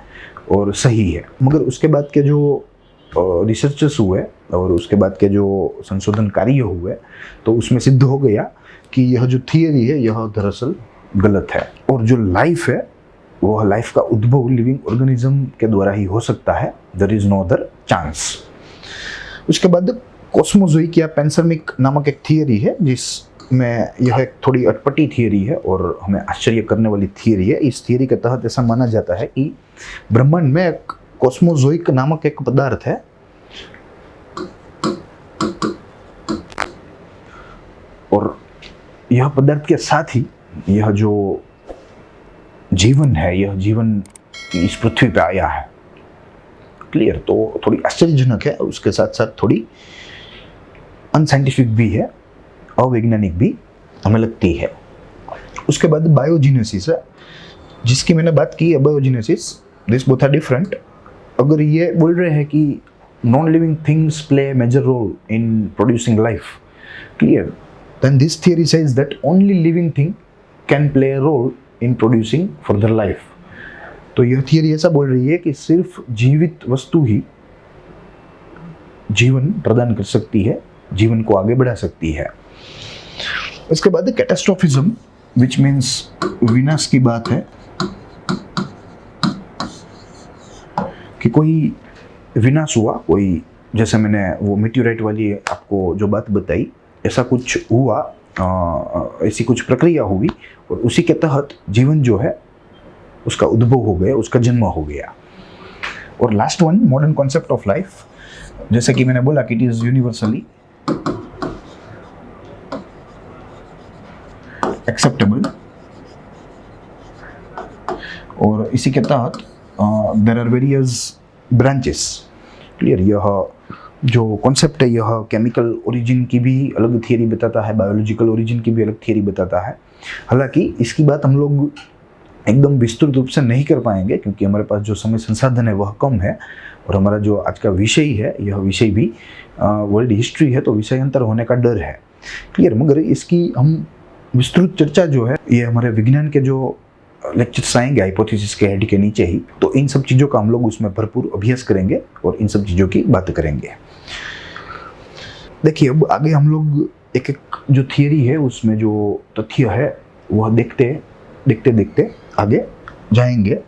Speaker 1: और सही है। मगर उसके बाद के जो रिसर्चेस हुए और उसके बाद के जो संशोधन कार्य हुए तो उसमें सिद्ध हो गया कि यह जो थियरी है यह दरअसल गलत है, और जो लाइफ है वह लाइफ का उद्भव लिविंग ऑर्गेनिज्म के द्वारा ही हो सकता है। There is no other chance. उसके बाद कॉस्मोजोइक या पेंसर्मिक नामक एक थियरी है जिसमें यह एक थोड़ी अटपटी थियरी है और हमें आश्चर्य करने वाली थियरी है। इस थियरी के तहत ऐसा माना जाता है कि ब्रह्मांड में एक कॉस्मोजोइक नामक एक पदार्थ है और यह पदार्थ के साथ ही यह जो जीवन है यह जीवन इस पृथ्वी पे आया है। क्लियर। तो थोड़ी आश्चर्यजनक है, उसके साथ साथ थोड़ी अनसाइंटिफिक भी है, अवैज्ञानिक भी हमें लगती है। उसके बाद बायोजेनेसिस है जिसकी मैंने बात की है। Biogenesis this both are different. अगर ये बोल रहे हैं कि non living things play major role in producing life, clear, then this theory says that only living thing can play a role in producing further life. तो यह theory ऐसा बोल रही है कि सिर्फ जीवित वस्तु ही जीवन प्रदान कर सकती है, जीवन को आगे बढ़ा सकती है। इसके बाद कैटास्ट्रोफिज्म विच मीन्स विनाश की बात है कि कोई विनाश हुआ, कोई जैसे मैंने वो मीटियोराइट वाली आपको जो बात बताई ऐसा कुछ हुआ, ऐसी कुछ प्रक्रिया हुई और उसी के तहत जीवन जो है उसका उद्भव हो गया, उसका जन्म हो गया। और last one, modern concept of life, जैसे कि मैंने बोला कि इट इज यूनिवर्सली एक्सेप्टेबल, और इसी के तहत there are various branches. Clear? यह जो कॉन्सेप्ट है यह केमिकल ओरिजिन की भी अलग थियरी बताता है, बायोलॉजिकल ओरिजिन की भी अलग थियरी बताता है। हालांकि इसकी बात हम लोग एकदम विस्तृत रूप से नहीं कर पाएंगे क्योंकि हमारे पास जो समय संसाधन है वह कम है, और हमारा जो आज का विषय है यह विषय भी वर्ल्ड हिस्ट्री है, तो विषयांतर होने का डर है। क्लियर? मगर इसकी हम विस्तृत चर्चा जो है ये हमारे विज्ञान के जो लेक्चर्स आएंगे हाइपोथेसिस के हेड के नीचे ही, तो इन सब चीज़ों का हम लोग उसमें भरपूर अभ्यास करेंगे और इन सब चीज़ों की बात करेंगे। देखिए, अब आगे हम लोग एक एक जो थियरी है उसमें जो तथ्य है वह देखते आगे जाएंगे।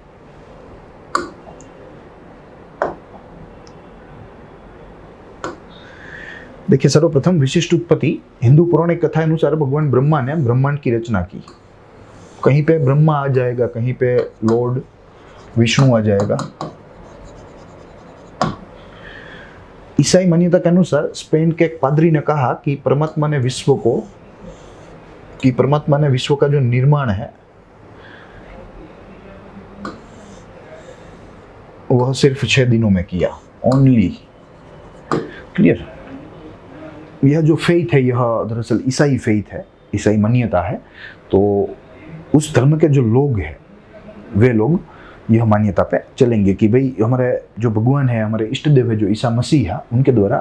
Speaker 1: देखिए, सर्वप्रथम विशिष्ट उत्पत्ति। हिंदू पौराणिक कथा अनुसार भगवान ब्रह्मा ने ब्रह्मांड की रचना की। कहीं पे ब्रह्मा आ जाएगा, कहीं पे लॉर्ड विष्णु आ जाएगा। ईसाई मान्यता के अनुसार स्पेन के एक पादरी ने कहा कि परमात्मा ने विश्व का जो निर्माण है वह सिर्फ 6 दिनों में किया, ओनली। क्लियर? यह जो फेथ है यह दरअसल ईसाई फेथ है, ईसाई मान्यता है। तो उस धर्म के जो लोग हैं वे लोग यह मान्यता पे चलेंगे कि भाई हमारे जो भगवान है, हमारे इष्ट देव है जो ईसा मसीह है, उनके द्वारा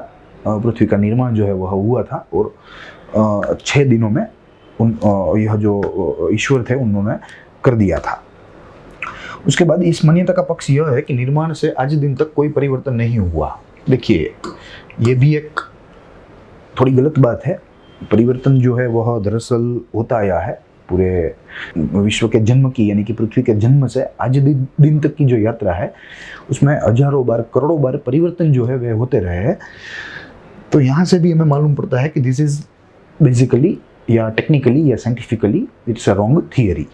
Speaker 1: पृथ्वी का निर्माण जो है वह हुआ था, और 6 दिनों में यह जो ईश्वर थे उन्होंने कर दिया था। उसके बाद इस मान्यता का पक्ष यह है कि निर्माण से आज दिन तक कोई परिवर्तन नहीं हुआ। देखिए, ये भी एक थोड़ी गलत बात है। परिवर्तन जो है वह दरअसल होता आया है पूरे विश्व के जन्म की, यानी कि पृथ्वी के जन्म से आज दिन तक की जो यात्रा है उसमें हजारों बार, करोड़ों बार परिवर्तन जो है वे होते रहे हैं। तो यहाँ से भी हमें मालूम पड़ता है कि दिस इज बेसिकली या टेक्निकली या scientifically it's a wrong theory.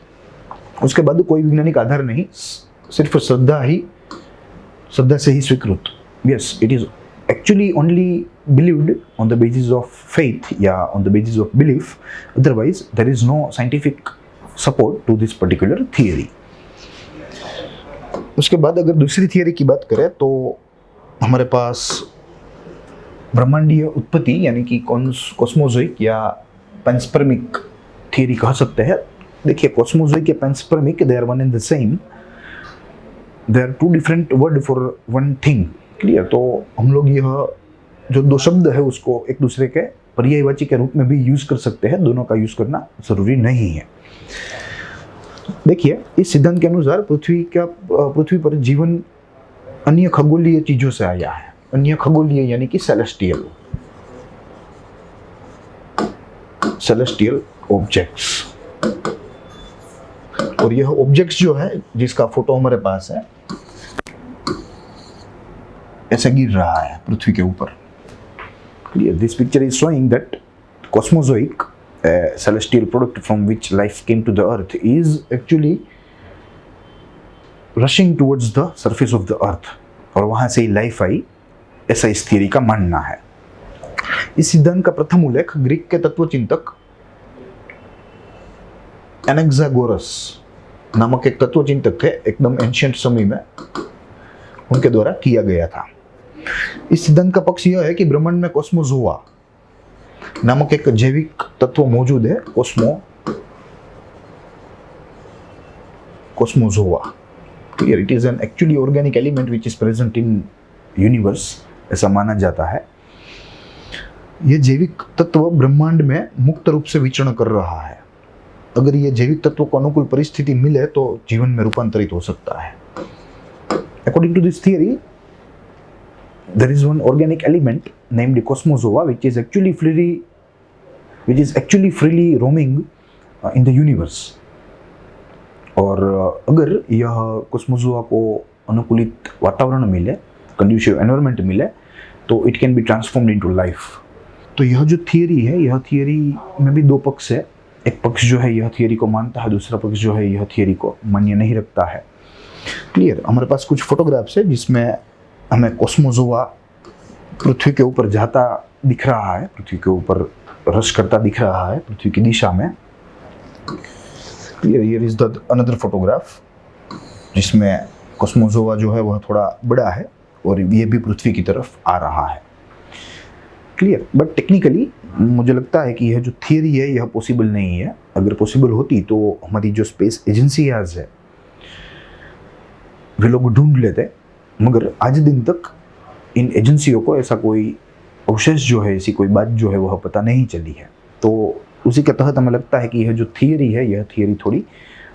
Speaker 1: उसके बाद कोई वैज्ञानिक आधार नहीं, सिर्फ श्रद्धा से ही स्वीकृत। Yes, it is actually only believed on the basis of faith, on the basis of belief. Otherwise there is no scientific support to this particular theory. उसके बाद अगर दूसरी थियरी की बात करें तो हमारे पास ब्रह्मांडीय उत्पत्ति यानी कि कॉस्मोजोइक या पैंस्पर्मिक थियरी कह सकते हैं। देखिए, कॉस्मोजोइक या panspermic they are one and the same, they are 2 different word for one thing. Clear? तो हम लोग यह जो 2 शब्द है उसको एक दूसरे के पर्यायवाची के रूप में भी यूज कर सकते हैं, दोनों का यूज करना जरूरी नहीं है। देखिए, इस सिद्धांत के अनुसार पृथ्वी पर जीवन अन्य खगोलीय चीजों से आया है। अन्य खगोलीय यानी कि सेलेस्टियल ऑब्जेक्ट्स, और यह ऑब्जेक्ट्स जो है जिसका फोटो हमारे पास है ऐसे गिर रहा है पृथ्वी के ऊपर। Clear? This picture is showing that Cosmozoic, a celestial product from which life came to the earth, is actually rushing towards the surface of the earth, और वहां से ही लाइफ आई, ऐसा इस थियरी का मानना है। इस सिद्धांत का प्रथम उल्लेख ग्रीक के तत्वचिंतक एनेक्सागोरस नामक एक तत्वचिंतक थे, एकदम एंशिएंट समय में, उनके द्वारा किया गया था। इस सिद्धांत का पक्ष यह है कि ब्रह्मांड में कॉस्मोजोआ नामक एक जैविक तत्व मौजूद है। Cosmozoa, clear? It is an actually organic element which is present in universe, ऐसा माना जाता है। यह जैविक तत्व ब्रह्मांड में मुक्त रूप से विचरण कर रहा है। अगर यह जैविक तत्व को अनुकूल परिस्थिति मिले तो जीवन में रूपांतरित हो सकता है। According to this theory, there is one organic element named Cosmozoa which is actually freely roaming in the universe. और अगर यह कॉस्मोजोआ को अनुकूलित वातावरण मिले, कंड्यूसिव एनवायरनमेंट मिले, तो it can be transformed into life. तो यह जो थियरी है, यह थियरी में भी 2 पक्ष है। एक पक्ष जो है यह थियरी को मानता है, दूसरा पक्ष जो है यह थियरी को मान्य नहीं रखता है। क्लियर। हमारे पास कुछ फोटोग्राफ्स है जिसमें हमें कॉस्मोजोआ पृथ्वी के ऊपर जाता दिख रहा है, पृथ्वी के ऊपर रश करता दिख रहा है पृथ्वी की दिशा में। Clear. Here is the another photograph जिसमें कॉस्मोजोआ जो है वह थोड़ा बड़ा है और ये भी पृथ्वी की तरफ आ रहा है। क्लियर। बट टेक्निकली मुझे लगता है कि यह जो थियरी है यह पॉसिबल नहीं है। अगर पॉसिबल होती तो हमारी जो स्पेस एजेंसीज है वे लोग ढूंढ लेते, मगर आज दिन तक इन एजेंसियों को ऐसा कोई अवशेष जो है, ऐसी कोई बात जो है वह पता नहीं चली है। तो उसी के तहत हमें लगता है कि यह जो थियरी है यह थियरी थोड़ी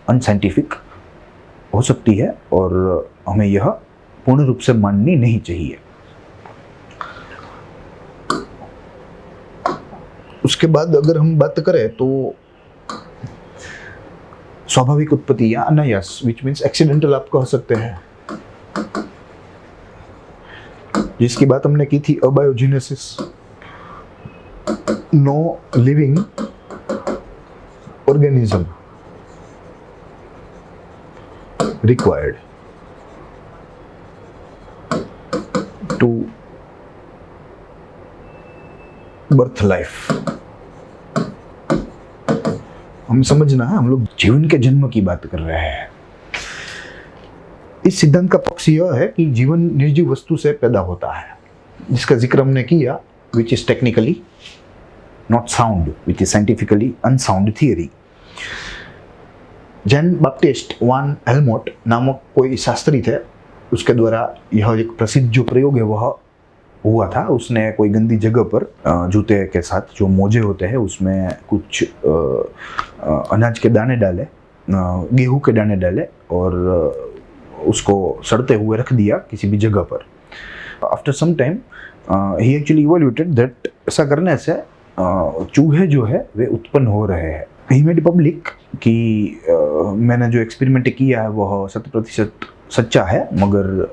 Speaker 1: अनसाइंटिफिक हो सकती है और हमें यह पूर्ण रूप से माननी नहीं चाहिए। उसके बाद अगर हम बात करें तो स्वाभाविक उत्पत्ति या अनायास, विच मीन्स एक्सीडेंटल आप कह सकते हैं, जिसकी बात हमने की थी abiogenesis, no living organism required to birth life। हम समझना है, हम लोग जीवन के जन्म की बात कर रहे हैं। इस सिद्धांत का पक्ष यह है कि जीवन निर्जीव वस्तु से पैदा होता है, जिसका जिक्र हमने किया, which is technically not sound, which is scientifically unsound theory। Jan Baptist van Helmont नामक कोई शास्त्री थे, उसके द्वारा यह एक प्रसिद्ध जो प्रयोग है वह हुआ था। उसने कोई गंदी जगह पर जूते के साथ जो मोजे होते हैं उसमें कुछ अनाज के दाने डाले, गेहूं के दाने डाले और उसको सड़ते हुए रख दिया किसी भी जगह पर। आफ्टर सम टाइम ही एक्चुअली इवोल्यूटेड दैट ऐसा करने से चूहे जो है वे उत्पन्न हो रहे हैं। ही मेड पब्लिक कि मैंने जो एक्सपेरिमेंट किया है वह 100% सच्चा है, मगर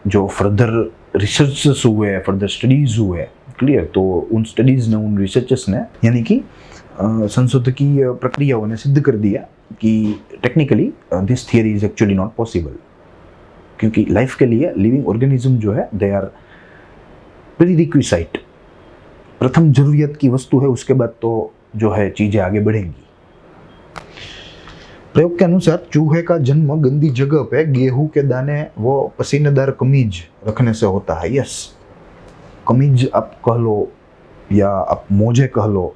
Speaker 1: जो फर्दर रिसर्चेस हुए, फर्दर स्टडीज हुए, क्लियर, तो उन स्टडीज ने, उन रिसर्चेस ने, यानी कि संशोधकीय प्रक्रियाओं ने सिद्ध कर दिया कि technically this theory is actually not possible, क्योंकि लाइफ के लिए लिविंग ऑर्गेनिज्म जो है दे आर प्रीरिक्विसाइट, प्रथम जरूरियत की वस्तु है, उसके बाद तो जो है चीजें आगे बढ़ेंगी। प्रयोग के अनुसार चूहे का जन्म गंदी जगह पे गेहूं के दाने वो पसीनेदार कमीज रखने से होता है। यस, कमीज आप कह लो या आप मोजे कह लो,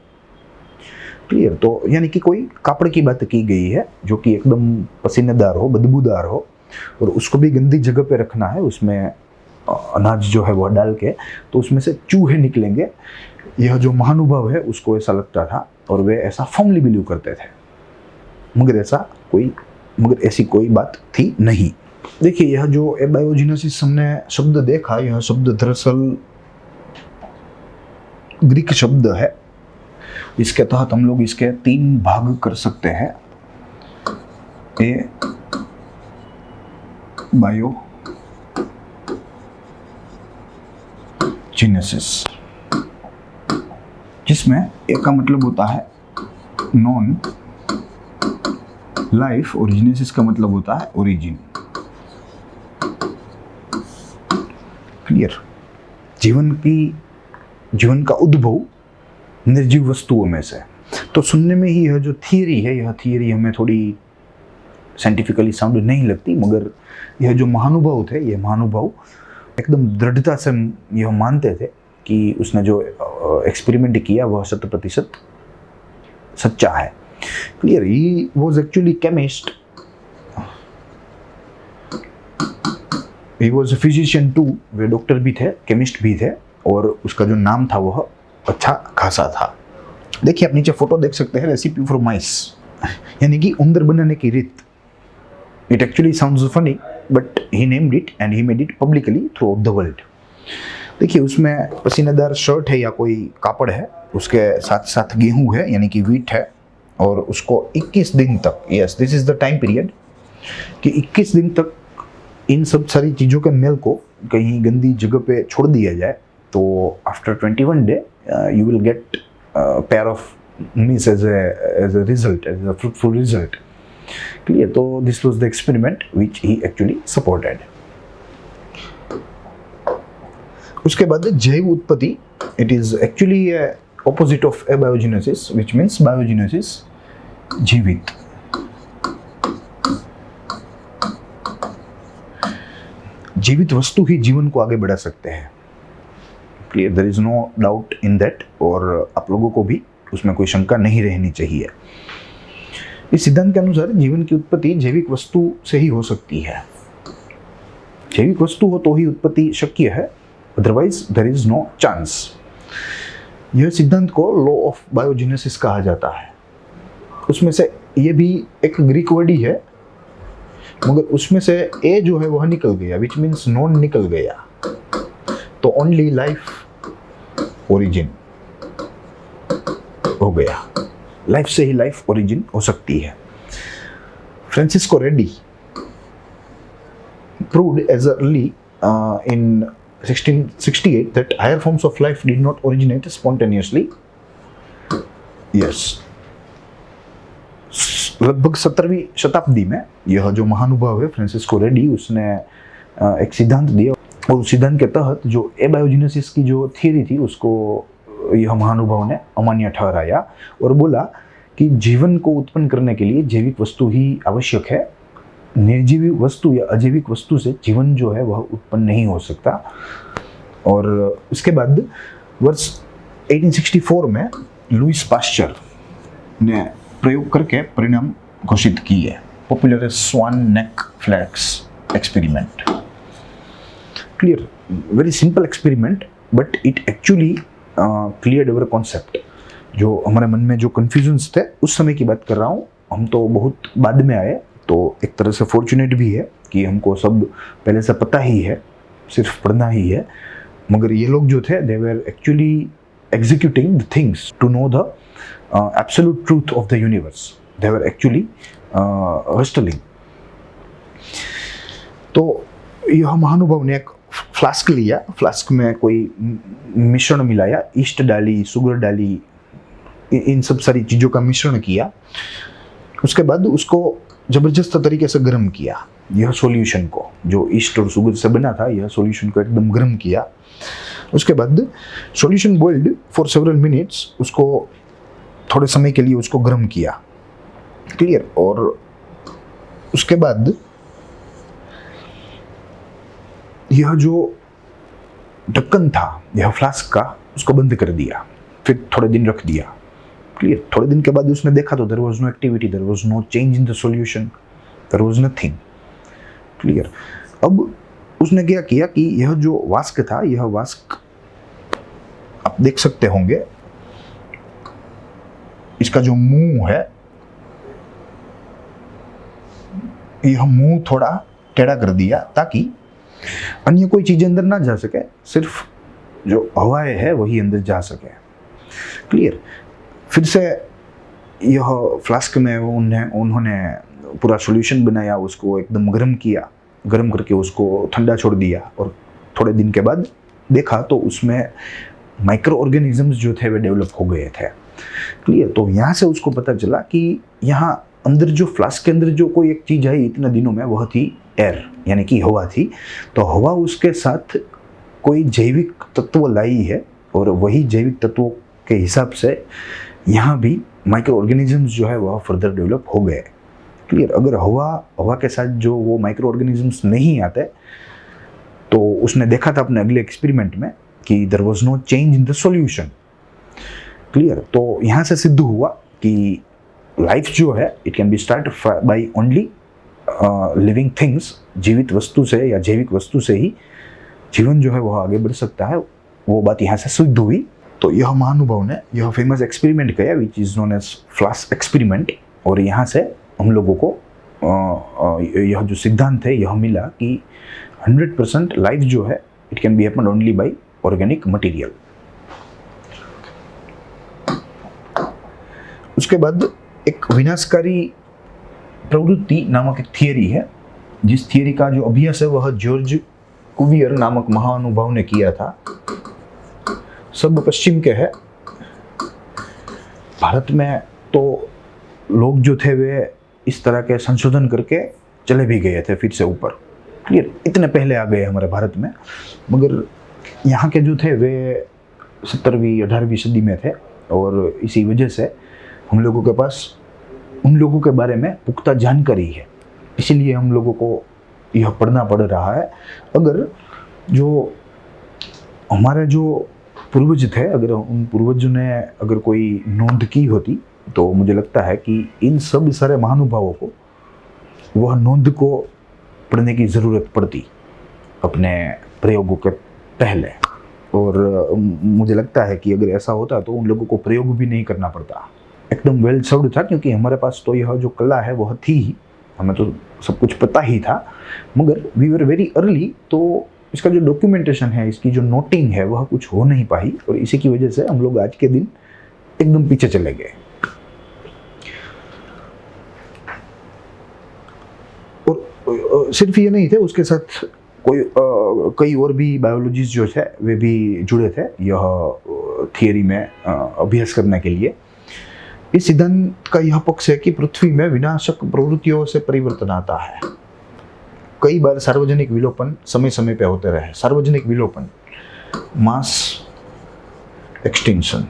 Speaker 1: क्लियर। तो यानी कि कोई कापड़ की बात की गई है जो कि एकदम पसीनेदार हो, बदबूदार हो, और उसको भी गंदी जगह पे रखना है, उसमें अनाज जो है वो डाल के, तो उसमें से चूहे निकलेंगे। यह जो महानुभाव है उसको ऐसा लगता था और वे ऐसा फर्मली बिलीव करते थे, मगर ऐसी कोई बात थी नहीं। देखिए, यह जो एबायोजेनेसिस हमने शब्द देखा, यह शब्द दरअसल ग्रीक शब्द है। इसके तहत हम लोग इसके 3 भाग कर सकते हैं। ए बायोजेनेसिस, जिसमें एक का मतलब होता है नॉन लाइफ, और जेनेसिस का मतलब होता है ओरिजिन। क्लियर। जीवन का उद्भव निर्जीव वस्तुओं में से। तो सुनने में ही यह जो थियरी है, यह थियरी हमें थोड़ी साइंटिफिकली साउंड नहीं लगती, मगर यह जो महानुभाव थे, यह महानुभाव एकदम दृढ़ता से यह मानते थे कि उसने जो एक्सपेरिमेंट किया वह 100% सच्चा है। Clear. He was actually chemist, he was a physician too, वे डॉक्टर भी थे, केमिस्ट भी थे, और उसका जो नाम था वह अच्छा खासा था। देखिए, आप नीचे फोटो देख सकते हैं, रेसिपी फॉर माइस, यानी कि उंदर बनाने की रीत। It actually sounds funny, but he named it and he made it publicly through out the world. देखिए, उसमें पसीनेदार शर्ट है या कोई कापड़ है, उसके साथ साथ गेहूं है यानी कि व्हीट है, और उसको 21 दिन तक, yes this is the time period, कि 21 दिन तक इन सब सारी चीज़ों के मेल को कहीं गंदी जगह पे छोड़ दिया जाए, तो after 21 day you will get pair of mice as a result, as a fruitful result. Clear? तो this was the experiment which he actually supported. उसके बाद जैव उत्पत्ति, it is actually opposite of abiogenesis, which means biogenesis जीवित। जीवित वस्तु ही जीवन को आगे बढ़ा सकते हैं। Clear? There is no doubt in that, और आप लोगों को भी उसमें कोई शंका नहीं रहनी चाहिए। इस सिद्धांत के अनुसार जीवन की उत्पत्ति जैविक वस्तु से ही हो सकती है। जैविक वस्तु हो तो ही उत्पत्ति शक्य है, otherwise there is no chance. यह सिद्धांत को लॉ ऑफ बायोजेनेसिस कहा जाता है। उसमें से ये भी एक ग्रीक वर्ड ही है, मगर उसमें से ए जो है वह निकल गया, विच मीन्स नॉन निकल गया, तो ओनली लाइफ ओरिजिन हो गया। लाइफ से ही लाइफ ओरिजिन हो सकती है। Francisco Reddy proved as early in 1668 that higher forms of life did not originate spontaneously. Yes. लगभग 17वीं शताब्दी में यह जो महानुभाव है फ्रांसिस्को रेड्डी, उसने एक सिद्धांत दिया, और उस सिद्धांत के तहत जो एबायोजेनेसिस की जो थियरी थी उसको यह महानुभाव ने अमान्य ठहराया और बोला कि जीवन को उत्पन्न करने के लिए जैविक वस्तु ही आवश्यक है। निर्जीवी वस्तु या अजैविक वस्तु से जीवन जो है वह उत्पन्न नहीं हो सकता। और उसके बाद वर्ष 1864 में लुईस पास्चर ने प्रयोग करके परिणाम घोषित किए, popular as swan neck flask experiment. Clear? Very simple experiment, but it actually cleared our concept. जो हमारे मन में जो कन्फ्यूजन्स थे उस समय की बात कर रहा हूँ, हम तो बहुत बाद में आए, तो एक तरह से फॉर्चुनेट भी है कि हमको सब पहले से पता ही है, सिर्फ पढ़ना ही है। मगर ये लोग जो थे, they were actually executing the things to know the absolute truth of the universe. They were actually hustling. तो यह महानुभाव ने एक फ्लास्क लिया, फ्लास्क में कोई मिश्रण मिलाया, ईस्ट डाली, शुगर डाली, इन सब सारी चीज़ों का मिश्रण किया। उसके बाद उसको जबरदस्त तरीके से गर्म किया। यह सॉल्यूशन को, जो ईस्ट और शुगर से बना था, यह सॉल्यूशन को एकदम गर्म किया। उसके बाद solution boiled for several minutes, उसको थोड़े समय के लिए उसको गर्म किया। क्लियर? और उसके बाद यह जो ढक्कन था यह फ्लास्क का, उसको बंद कर दिया, फिर थोड़े दिन रख दिया। क्लियर? थोड़े दिन के बाद उसने देखा तो there was no activity, there was no change in the solution, there was nothing. Clear? अब उसने क्या किया कि यह जो वास्क था, यह वास्क आप देख सकते होंगे, इसका जो मुंह है, यह मुंह थोड़ा टेढ़ा कर दिया ताकि अन्य कोई चीज अंदर ना जा सके, सिर्फ जो हवाएं है वही अंदर जा सके। क्लियर? फिर से यह फ्लास्क में उन्होंने पूरा सॉल्यूशन बनाया, उसको एकदम गर्म किया, गर्म करके उसको ठंडा छोड़ दिया, और थोड़े दिन के बाद देखा तो उसमें माइक्रो ऑर्गेनिजम्स जो थे वे डेवलप हो गए थे। क्लियर? तो यहाँ से उसको पता चला कि यहाँ अंदर जो फ्लास्क के अंदर जो कोई एक चीज़ आई इतने दिनों में, वह थी एयर, यानी कि हवा थी। तो हवा उसके साथ कोई जैविक तत्व लाई है, और वही जैविक तत्वों के हिसाब से यहाँ भी माइक्रो ऑर्गेनिजम्स जो है वह फर्दर डेवलप हो गए। क्लियर? अगर हवा के साथ जो वो माइक्रो ऑर्गेनिजम्स नहीं आते, तो उसने देखा था अपने अगले एक्सपेरिमेंट में कि there was no change in the solution. Clear? तो यहाँ से सिद्ध हुआ कि लाइफ जो है it can be start by only living things. जीवित वस्तु से या जैविक वस्तु से ही जीवन जो है वह आगे बढ़ सकता है। वो बात यहाँ से सिद्ध हुई। तो यह महानुभाव ने यह फेमस एक्सपेरिमेंट किया, which is known as flask experiment. और यहाँ से हम लोगों को यह जो सिद्धांत है यह मिला कि 100% लाइफ जो है it can be happen only by organic material. उसके बाद एक विनाशकारी प्रवृत्ति नामक एक थियरी है, जिस थियरी का जो अभ्यास है वह जॉर्ज कुवियर नामक महानुभाव ने किया था। सब पश्चिम के हैं। भारत में तो लोग जो थे वे इस तरह के संशोधन करके चले भी गए थे फिर से ऊपर। क्लियर, इतने पहले आ गए हमारे भारत में। मगर यहाँ के जो थे वे 17वीं 18वीं सदी में थे, और इसी वजह से हम लोगों के पास उन लोगों के बारे में पुख्ता जानकारी है, इसीलिए हम लोगों को यह पढ़ना पड़ रहा है। अगर जो हमारे जो पूर्वज थे, अगर उन पूर्वजों ने अगर कोई नोंद की होती, तो मुझे लगता है कि इन सब सारे महानुभावों को वह नोंद को पढ़ने की ज़रूरत पड़ती अपने प्रयोगों के पहले। और मुझे लगता है कि अगर ऐसा होता तो उन लोगों को प्रयोग भी नहीं करना पड़ता, एकदम वेल सर्व्ड था, क्योंकि हमारे पास तो यह जो कला है वह थी ही, हमें तो सब कुछ पता ही था। मगर वी वर वेरी अर्ली, तो इसका जो डॉक्यूमेंटेशन है, इसकी जो नोटिंग है, वह कुछ हो नहीं पाई, और इसी की वजह से हम लोग आज के दिन एकदम पीछे चले गए। और सिर्फ ये नहीं थे, उसके साथ कई और भी बायोलॉजिस्ट जो थे वे भी जुड़े थे यह थियरी में अभ्यास करने के लिए। इस सिद्धांत का यह पक्ष है कि पृथ्वी में विनाशक प्रवृत्तियों से परिवर्तन आता है। कई बार सार्वजनिक विलोपन समय समय पे होते रहे। सार्वजनिक विलोपन, मास एक्सटिंक्शन,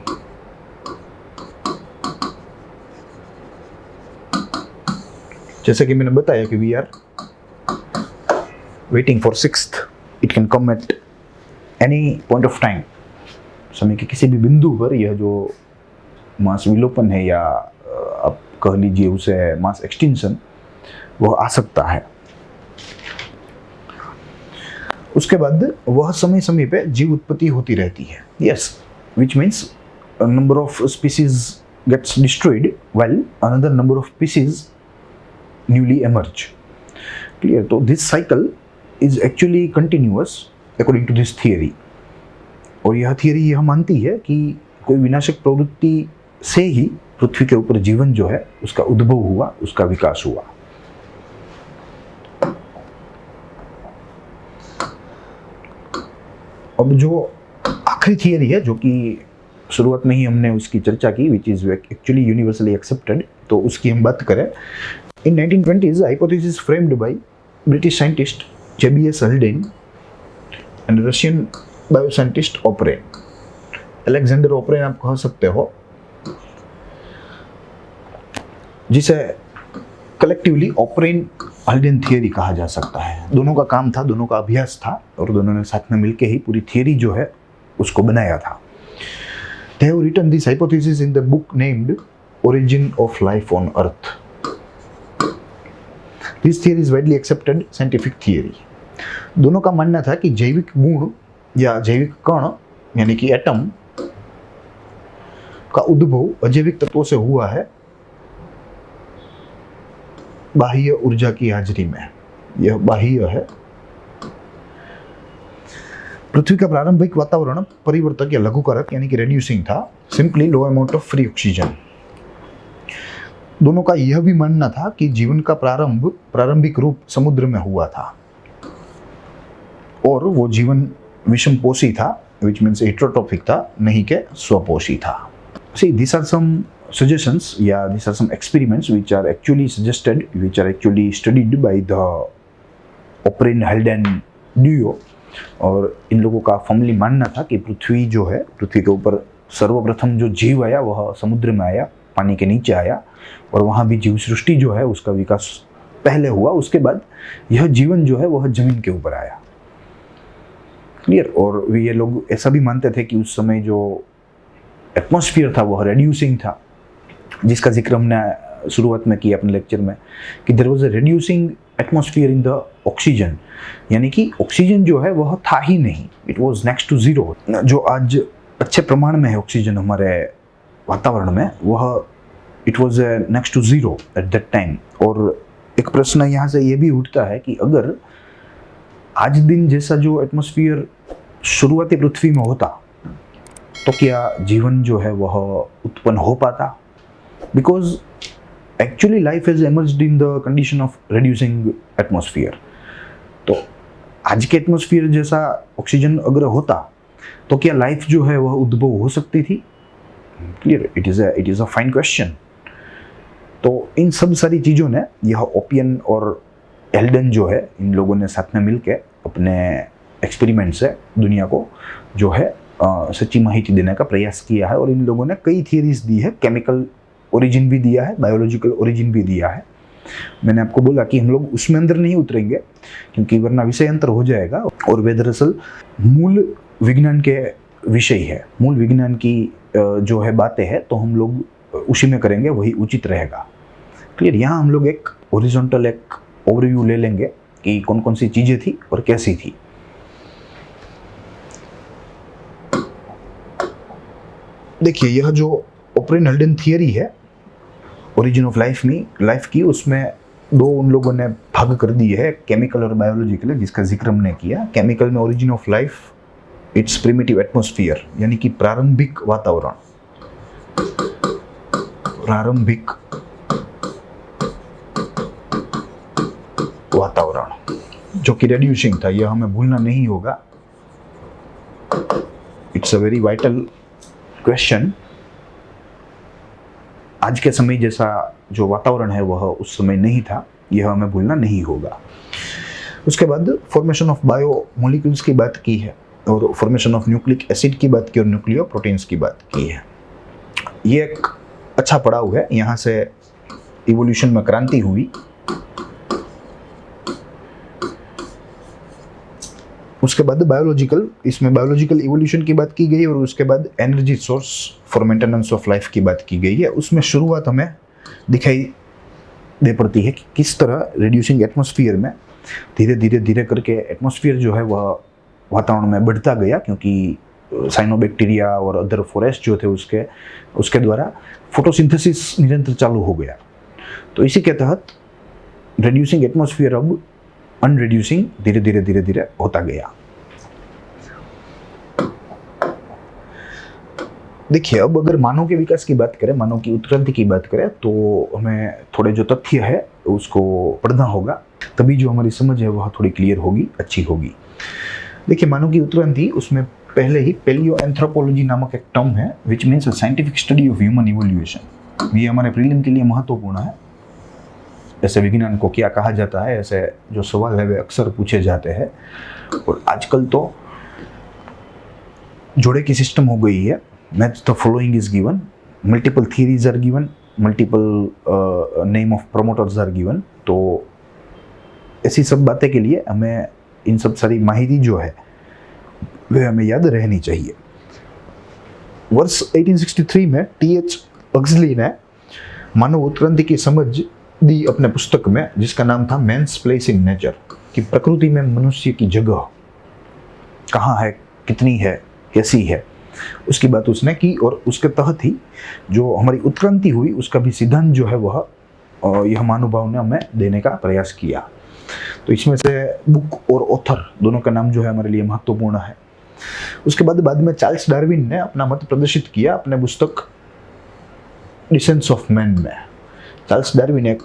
Speaker 1: जैसे कि मैंने बताया कि we are waiting for sixth, it can come at any point of time. समय के किसी भी बिंदु पर यह जो मास विलोपन है, या आप कह लीजिए उसे मास एक्सटिंक्शन, वह आ सकता है। उसके बाद वह समय समय पे जीव उत्पत्ति होती रहती है। Yes, which means number of species gets destroyed while another number of species newly emerge. Clear, तो this cycle is actually continuous according to this theory. और यह थियरी यह मानती है कि कोई विनाशक प्रवृत्ति से ही पृथ्वी के ऊपर जीवन जो है उसका उद्भव हुआ, उसका विकास हुआ। अब जो आखिरी थियरी है, जो कि शुरुआत में ही हमने उसकी चर्चा की, which is actually universally accepted, तो उसकी हम बात करें। इन 1920s, hypothesis framed by British scientist J.B.S. Haldane and Russian bioscientist Operin, Alexander Oparin आप कह सकते हो, जिसे कलेक्टिवली ओपरेन हल्डेन थियरी कहा जा सकता है। दोनों का काम था, दोनों का अभ्यास था, और दोनों ने साथ में मिलकर ही पूरी थियरी जो है उसको बनाया था। They have written this hypothesis in the book named Origin of Life on Earth. This theory is widely accepted scientific theory. दोनों का मानना था कि जैविक गुण या जैविक कण यानी कि एटम का उद्भव अजैविक तत्वों से हुआ है, बाह्य ऊर्जा की हाजिरी में। यह बाह्य है। पृथ्वी का प्रारंभिक वातावरण परिवर्तक या लघुकारक यानी कि रेड्यूसिंग था, simply low amount of free oxygen. दोनों का यह भी मानना था कि जीवन का प्रारंभिक रूप समुद्र में हुआ था, और वो जीवन विषमपोषी था, which means heterotrophic था, नहीं के स्वपोषी था। See, these are some suggestions, yeah, these are some experiments which are actually suggested, which are actually studied by the Operin-Haldane duo। और इन लोगों का फॉर्मली मानना था कि पृथ्वी जो है, पृथ्वी के ऊपर सर्वप्रथम जो जीव आया वह समुद्र में आया, पानी के नीचे आया, और वहाँ भी जीव सृष्टि जो है उसका विकास पहले हुआ। उसके बाद यह जीवन जो है वह जमीन के ऊपर आया। क्लियर। और ये लोग ऐसा भी मानते थे कि उस समय जो एटमॉस्फेयर था वह रेड्यूसिंग था, जिसका जिक्र हमने शुरुआत में किया अपने लेक्चर में, कि there was a reducing atmosphere in the oxygen, यानी कि ऑक्सीजन जो है वह था ही नहीं, it was next to zero. जो आज अच्छे प्रमाण में है ऑक्सीजन हमारे वातावरण में, वह it was next to zero at that time. और एक प्रश्न यहाँ से ये भी उठता है कि अगर आज दिन जैसा जो एटमॉस्फेयर शुरुआती पृथ्वी में होता तो क्या जीवन जो है वह उत्पन्न हो पाता? Because actually life is emerged in the condition of reducing atmosphere. तो आज के एटमॉस्फेयर जैसा ऑक्सीजन अगर होता तो क्या लाइफ जो है वह उद्भव हो सकती थी? Clear, it is a fine question. तो इन सब सारी चीज़ों ने, यह ओपियन और एल्डन जो है, इन लोगों ने साथ में मिलकर अपने एक्सपेरिमेंट से दुनिया को जो है सच्ची माहिती देने का प्रयास किया है। और इन लोगों ने कई थियरीज दी है, केमिकल ओरिजिन भी दिया है, बायोलॉजिकल ओरिजिन भी दिया है। मैंने आपको बोला कि हम लोग उसमें अंदर नहीं उतरेंगे क्योंकि वरना विषय अंतर हो जाएगा, और वे दरअसल मूल विज्ञान के विषय है, मूल विज्ञान की जो है बातें हैं, तो हम लोग उसी में करेंगे, वही उचित रहेगा। क्लियर। यहाँ हम लोग एक ओरिजेंटल एक ओवरव्यू ले लेंगे कि कौन कौन सी चीज़ें थी और कैसी थी। देखिए, यह जो ओपरेन हल्डन थियरी है ओरिजिन ऑफ लाइफ की, उसमें दो उन लोगों ने भाग कर दिए है, केमिकल और बायोलॉजिकल, जिसका जिक्र हमने किया। केमिकल में origin of life, it's primitive atmosphere, यानी कि प्रारंभिक वातावरण, जो कि रेड्यूसिंग था, यह हमें भूलना नहीं होगा। It's a very vital question. आज के समय जैसा जो वातावरण है वह उस समय नहीं था, यह हमें भूलना नहीं होगा। उसके बाद फॉर्मेशन ऑफ बायो मॉलिक्यूल्स की बात की है, और फॉर्मेशन ऑफ न्यूक्लिक एसिड की बात की, और न्यूक्लियो प्रोटीन्स की बात की है। ये एक अच्छा पड़ाव है, यहाँ से इवोल्यूशन में क्रांति हुई। उसके बाद इसमें बायोलॉजिकल इवोल्यूशन की बात की गई, और उसके बाद energy source for maintenance of life की बात की गई है। उसमें शुरुआत हमें दिखाई दे पड़ती है कि किस तरह रिड्यूसिंग एटमॉस्फेयर में धीरे करके एटमॉस्फेयर जो है वह वातावरण में बढ़ता गया, क्योंकि साइनोबैक्टीरिया और अदर फॉरेस्ट जो थे उसके द्वारा फोटोसिंथेसिस निरंतर चालू हो गया। तो इसी के तहत रिड्यूसिंग एटमॉस्फेयर अब अनरिड्यूसिंग धीरे होता गया। देखिए, अब अगर मानव के विकास की बात करें, मानव की उत्क्रांति की बात करें, तो हमें थोड़े जो तथ्य है उसको पढ़ना होगा, तभी जो हमारी समझ है वह थोड़ी क्लियर होगी, अच्छी होगी। देखिए, मानव की उत्क्रांति, उसमें पहले ही पैलियो एंथ्रोपोलॉजी नामक एक टर्म है, which means a scientific study of human evolution. ये हमारे प्रीलिम के लिए महत्वपूर्ण है। ऐसे विज्ञान को क्या कहा जाता है, ऐसे जो सवाल है वे अक्सर पूछे जाते हैं। और आजकल तो जोड़े की सिस्टम हो गई है। Match the following is given, multiple theories are given, multiple name of promoters are given. तो ऐसी सब बातें के लिए हमें इन सब सारी माहिती जो है वे हमें याद रहनी चाहिए। वर्ष 1863 में टी.एच. अक्सली ने मानव उत्क्रांति की समझ दी अपने पुस्तक में, जिसका नाम था मैन्स प्लेस इन नेचर, कि प्रकृति में मनुष्य की जगह कहाँ है, कितनी है, कैसी है, उसकी बात उसने की। और उसके तहत ही जो हमारी उत्क्रांति हुई उसका भी सिद्धांत जो है वह यह महानुभाव ने हमें देने का प्रयास किया। तो इसमें से बुक और ऑथर दोनों का नाम जो है हमारे लिए महत्वपूर्ण है। उसके बाद में चार्ल्स डार्विन ने अपना मत प्रदर्शित किया अपने पुस्तक डिसेंस ऑफ मैन में। चार्ल्स डार्विन एक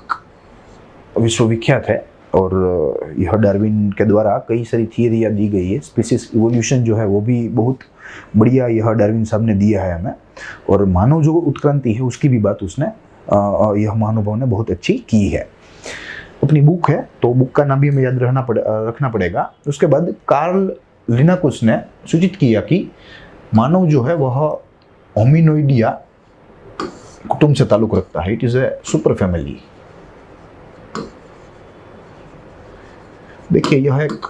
Speaker 1: विश्वविख्यात है, और यह डार्विन के द्वारा कई सारी थियरियाँ दी गई है। स्पीसीज इवोल्यूशन जो है वो भी बहुत बढ़िया यह डार्विन साहब ने दिया है हमें। और मानव जो उत्क्रांति है उसकी भी बात उसने यह महानुभाव ने बहुत अच्छी की है। अपनी बुक है, तो बुक का नाम भी हमें याद रखना पड़ेगा। उसके बाद कार्ल लिनाकुस ने सूचित किया कि मानव जो है वह होमिनोइडिया कुटुंब से ताल्लुक रखता है। It is a super family. देखिए, यह एक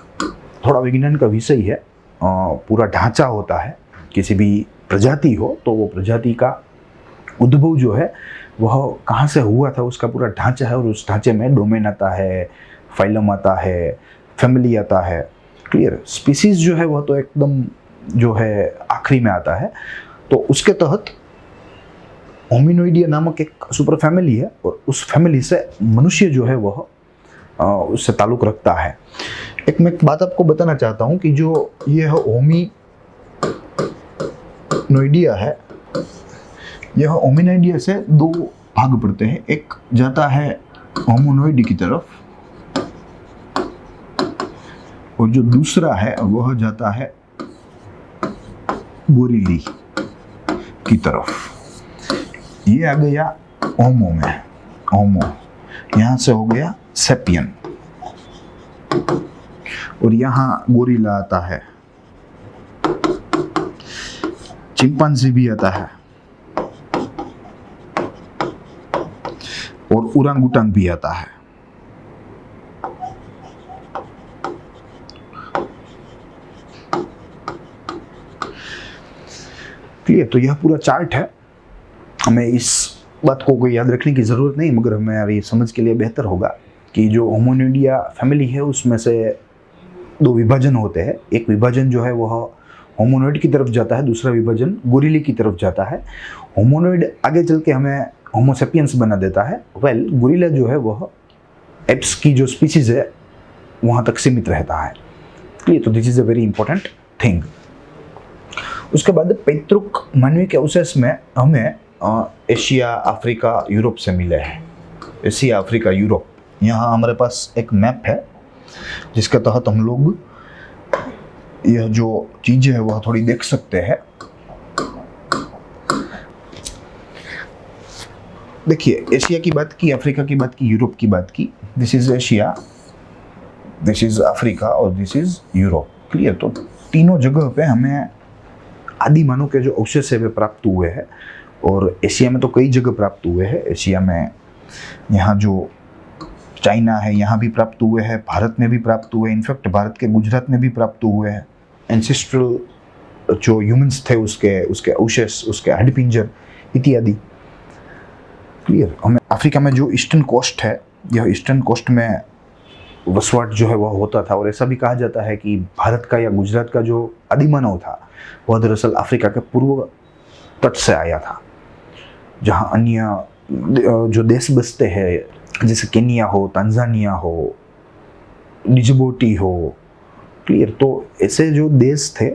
Speaker 1: थोड़ा विज्ञान का विषय है। पूरा ढांचा होता है, किसी भी प्रजाति हो तो वो प्रजाति का उद्भव जो है वह कहाँ से हुआ था उसका पूरा ढांचा है, और उस ढांचे में डोमेन आता है, फाइलम आता है, फैमिली आता है। क्लियर। स्पीसीज जो है वह तो एकदम जो है आखिरी में आता है। तो उसके तहत होमिनोइडिया नामक एक सुपर फैमिली है, और उस फैमिली से मनुष्य जो है वह उससे ताल्लुक रखता है। मैं एक बात आपको बताना चाहता हूँ कि जो यह होमिनोइडिया है, यह होमिनोइडिया से दो भाग पड़ते हैं। एक जाता है होमोनोइड की तरफ, और जो दूसरा है वह जाता है गोरिली की तरफ। ये आ गया होमो में, होमो, यहाँ से हो गया सेपियन, और यहाँ गोरिल्ला आता है, चिंपांजी भी आता है, और ओरांगुटान भी आता है। क्लियर? तो यह पूरा चार्ट है। हमें इस बात को कोई याद रखने की ज़रूरत नहीं, मगर हमारी समझ के लिए बेहतर होगा कि जो होमोनिडिया फैमिली है उसमें से दो विभाजन होते हैं। एक विभाजन जो है वह होमोनॉइड की तरफ जाता है, दूसरा विभाजन गोरिल्ले की तरफ जाता है। होमोनॉइड आगे चल के हमें होमोसेपियंस बना देता है, वेल गोरिल्ला जो है वह एप्स की जो स्पीसीज है वहाँ तक सीमित रहता है। तो this is a very important thing. उसके बाद पैतृक मानवीय के अवशेष में हमें एशिया, अफ्रीका, यूरोप से मिले हैं। Asia, Africa, Europe. यहाँ हमारे पास एक मैप है जिसके तहत हम लोग यह जो चीज़ें हैं वह थोड़ी देख सकते हैं। देखिए, एशिया की बात की, अफ्रीका की बात की, यूरोप की बात की। This is Asia, this is Africa और दिस इज यूरोप। क्लियर? तो तीनों जगह पे हमें आदि मानव के जो अवशेष है वे प्राप्त हुए हैं, और एशिया में तो कई जगह प्राप्त हुए हैं। एशिया में यहाँ जो चाइना है यहाँ भी प्राप्त हुए हैं, भारत में भी प्राप्त हुए हैं, इनफैक्ट भारत के गुजरात में भी प्राप्त हुए हैं। एंसेस्ट्रल जो ह्यूमंस थे उसके अवशेष, उसके हड्डपिंजर इत्यादि। क्लियर? हमें अफ्रीका में जो ईस्टर्न कोस्ट है, यह ईस्टर्न कोस्ट में वसवाट जो है वह होता था, और ऐसा भी कहा जाता है कि भारत का या गुजरात का जो आदिमानव था वह दरअसल अफ्रीका के पूर्व तट से आया था, जहाँ अन्य जो देश बसते हैं जैसे केनिया हो, तांजानिया हो, डिजिबोटी हो। क्लियर? तो ऐसे जो देश थे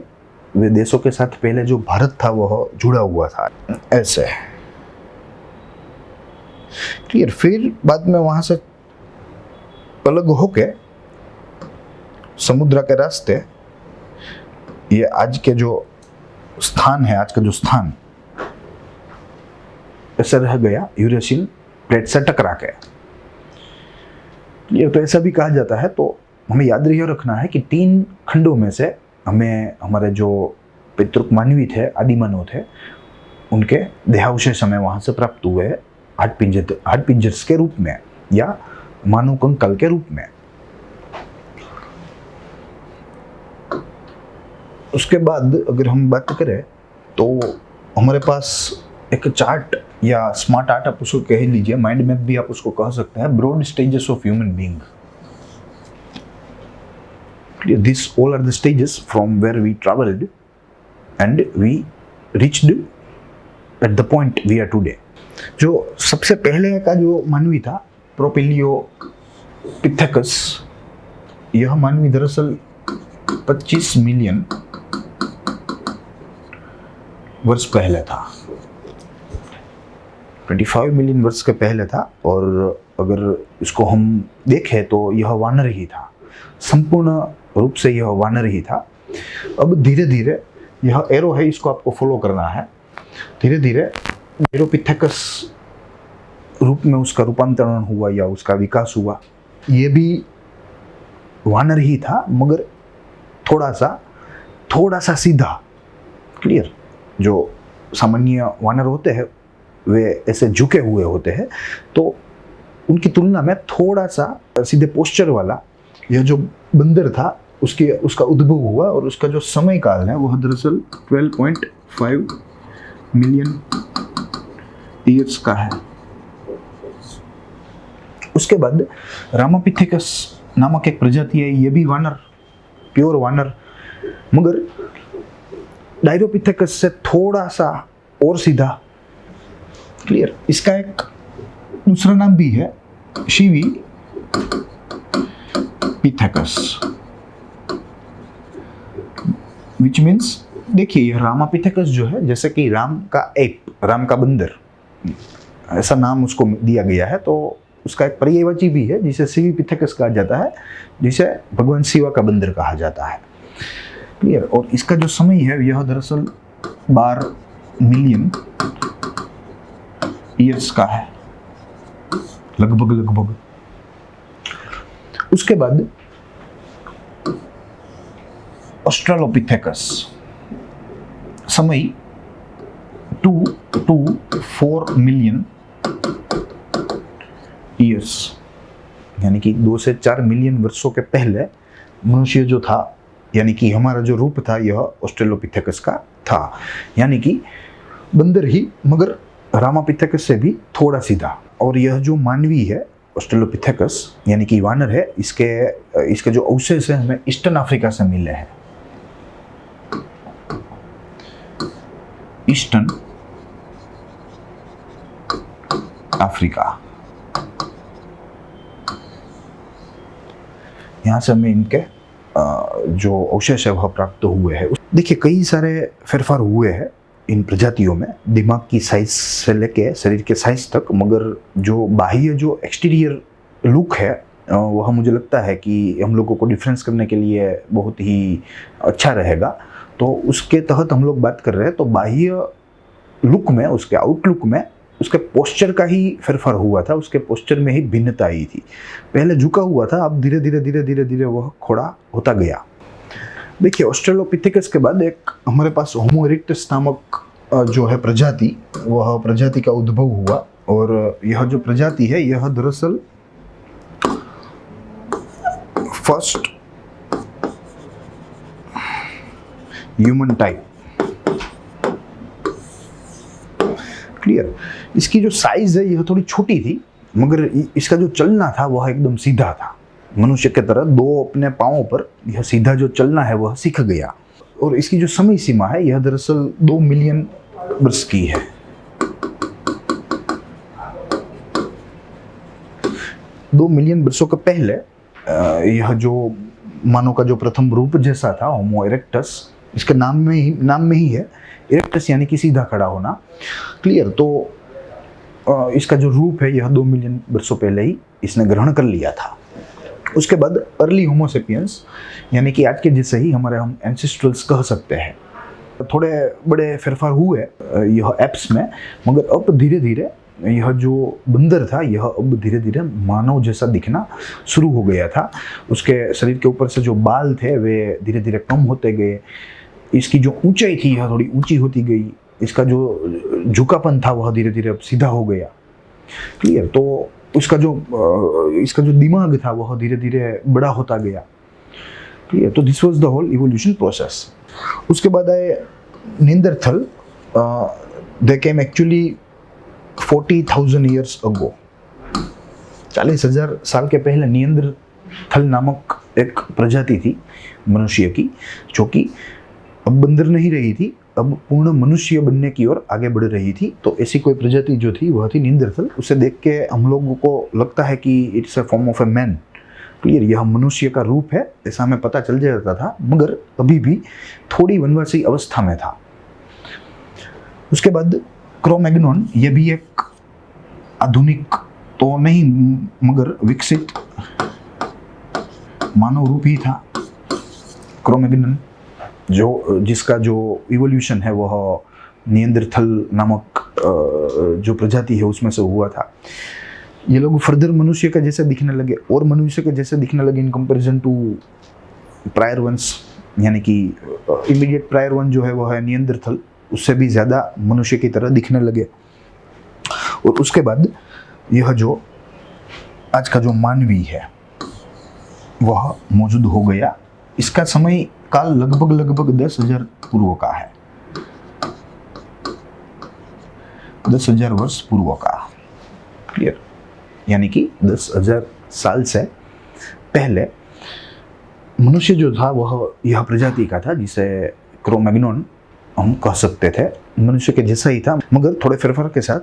Speaker 1: वे देशों के साथ पहले जो भारत था वह जुड़ा हुआ था ऐसे। क्लियर? फिर बाद में वहां से अलग होके समुद्र के रास्ते ये आज के जो स्थान है, आज का जो स्थान ऐसा रह गया यूरेशियन प्लेट से टकरा के। ये तो ऐसा भी कहा जाता है। तो हमें याद रही रखना है कि 3 खंडों में से हमें हमारे जो पितृक मानवी थे, आदिमानव थे, उनके देहावशेष हमें वहाँ से प्राप्त हुए हैं, हाडपिंजर्स के रूप में या मानव कंकाल के रूप में। उसके बाद अगर हम बात करें तो हमारे पास एक चार्ट या स्मार्ट आर्ट आप उसको कह लीजिए, माइंड मैप भी आप उसको कह सकते हैं, broad stages of human being. These all are the stages from where we traveled and we reached at the point we are today. जो सबसे पहले का जो मानवी था, प्रोपिलियोपिथेकस, यह मानवी दरअसल 25 मिलियन वर्ष पहले था, 25 मिलियन वर्ष के पहले था। और अगर इसको हम देखें तो यह वानर ही था, संपूर्ण रूप से यह वानर ही था। अब धीरे धीरे यह एरो है, इसको आपको फॉलो करना है। धीरे धीरे एरोपिथेकस रूप में उसका रूपांतरण हुआ या उसका विकास हुआ। ये भी वानर ही था, मगर थोड़ा सा सीधा। क्लियर? जो सामान्य वानर होते हैं वे ऐसे झुके हुए होते हैं, तो उनकी तुलना में थोड़ा सा सीधे पोस्चर वाला यह जो बंदर था उसका उद्भव हुआ, और उसका जो समय काल है वह दरअसल 12.5 मिलियन ईयर्स का है। उसके बाद रामापिथेकस नामक एक प्रजाति है, ये भी वानर, प्योर वानर, मगर डायरोपिथेकस से थोड़ा सा और सीधा। क्लियर? इसका एक दूसरा नाम भी है, शिवी पिथेकस, विच मीन्स, देखिए यह रामापिथेकस जो है, जैसे कि राम का एप, राम का बंदर, ऐसा नाम उसको दिया गया है, तो उसका एक पर्यायवाची भी है जिसे शिवी पिथेकस कहा जाता है, जिसे भगवान शिवा का बंदर कहा जाता है। क्लियर? और इसका जो समय है यह दरअसल 12 मिलियन ईयर्स का है। लगभग। उसके बाद ऑस्ट्रेलोपिथेकस, समय 2 to 4 मिलियन ईयर्स, यानी कि 2 से 4 मिलियन वर्षों के पहले मनुष्य जो था, यानी कि हमारा जो रूप था यह ऑस्ट्रेलोपिथेकस का था, यानी कि बंदर ही मगर रामापिथेकस से भी थोड़ा सीधा। और यह जो मानवी है ऑस्ट्रेलोपिथेकस यानी कि वानर है, इसके जो अवशेष है हमें ईस्टर्न अफ्रीका से मिले हैं। ईस्टर्न अफ्रीका, यहाँ से हमें इनके जो अवशेष है वह प्राप्त हुए हैं। देखिए कई सारे फेरफार हुए हैं इन प्रजातियों में, दिमाग की साइज से लेके शरीर के साइज तक, मगर जो बाह्य जो एक्सटीरियर लुक है वह मुझे लगता है कि हम लोगों को डिफरेंस करने के लिए बहुत ही अच्छा रहेगा। तो उसके तहत हम लोग बात कर रहे हैं, तो बाह्य लुक में, उसके आउटलुक में उसके पोस्चर का ही फेरफार हुआ था, उसके पोस्चर में ही भिन्नता आई थी। पहले झुका हुआ था, अब धीरे धीरे वह खोड़ा होता गया। देखिए ऑस्ट्रेलोपिथेकस के बाद एक हमारे पास होमो इरेक्टस नामक जो है प्रजाति, वह प्रजाति का उद्भव हुआ। और यह जो प्रजाति है यह दरअसल फर्स्ट ह्यूमन टाइप, क्लियर। इसकी जो साइज है यह थोड़ी छोटी थी, मगर इसका जो चलना था वह एकदम सीधा था, मनुष्य के तरह दो अपने पांवों पर यह सीधा जो चलना है वह सीख गया। और इसकी जो समय सीमा है यह दरअसल 2 मिलियन वर्ष की है। 2 मिलियन वर्षों के पहले यह जो मानव का जो प्रथम रूप जैसा था होमो इरेक्टस, इसके नाम में ही है इरेक्टस यानी कि सीधा खड़ा होना, क्लियर। तो इसका जो रूप है यह 2 मिलियन वर्षों पहले ही इसने ग्रहण कर लिया था। उसके बाद अर्ली होमोसेपियंस यानी कि आज के जैसे ही हमारे हम एंसेस्ट्रल्स कह सकते हैं। थोड़े बड़े फेरफार हुए यह एप्स में, मगर अब धीरे धीरे यह जो बंदर था यह अब धीरे धीरे मानव जैसा दिखना शुरू हो गया था। उसके शरीर के ऊपर से जो बाल थे वे धीरे धीरे कम होते गए, इसकी जो ऊंचाई थी यह थोड़ी ऊंची होती गई, इसका जो झुकापन था वह धीरे धीरे अब सीधा हो गया, क्लियर। तो इसका जो दिमाग था वह धीरे धीरे बड़ा होता गया, क्लियर। तो this was the whole evolution process. उसके बाद आए Neanderthal, they came actually 40,000 years ago, 40,000 साल के पहले निएंडरथल नामक एक प्रजाति थी मनुष्य की, जो कि अब बंदर नहीं रही थी, अब पूर्ण मनुष्य बनने की ओर आगे बढ़ रही थी। तो ऐसी कोई प्रजाति जो थी वह थी निएंडरथल। उसे देख के हम लोगों को लगता है कि it's a form of a man, clear, यह मनुष्य का रूप है ऐसा हमें पता चल जाता था, मगर अभी भी थोड़ी वनवासी अवस्था में था। उसके बाद क्रो-मैग्नोन, यह भी एक आधुनिक तो नहीं मगर विकसित मानव रूप ही था। क्रो-मैग्नोन जिसका जो इवोल्यूशन है वह निएंडरथल नामक जो प्रजाति है उसमें से हुआ था। ये लोग फर्दर मनुष्य का जैसे दिखने लगे और मनुष्य के जैसे दिखने लगे in comparison to prior ones, यानी कि इमीडिएट प्रायर वन जो है वह है निएंडरथल, उससे भी ज़्यादा मनुष्य की तरह दिखने लगे। और उसके बाद यह जो आज का जो मानवी है वह मौजूद हो गया। इसका समय काल लगभग 10,000 पूर्व का है, 10,000 वर्ष पूर्व का, क्लियर। यानी कि 10,000 साल से पहले मनुष्य जो था वह यह प्रजाति का था जिसे क्रो-मैग्नोन हम कह सकते थे। मनुष्य के जैसा ही था, मगर थोड़े फेरफार के साथ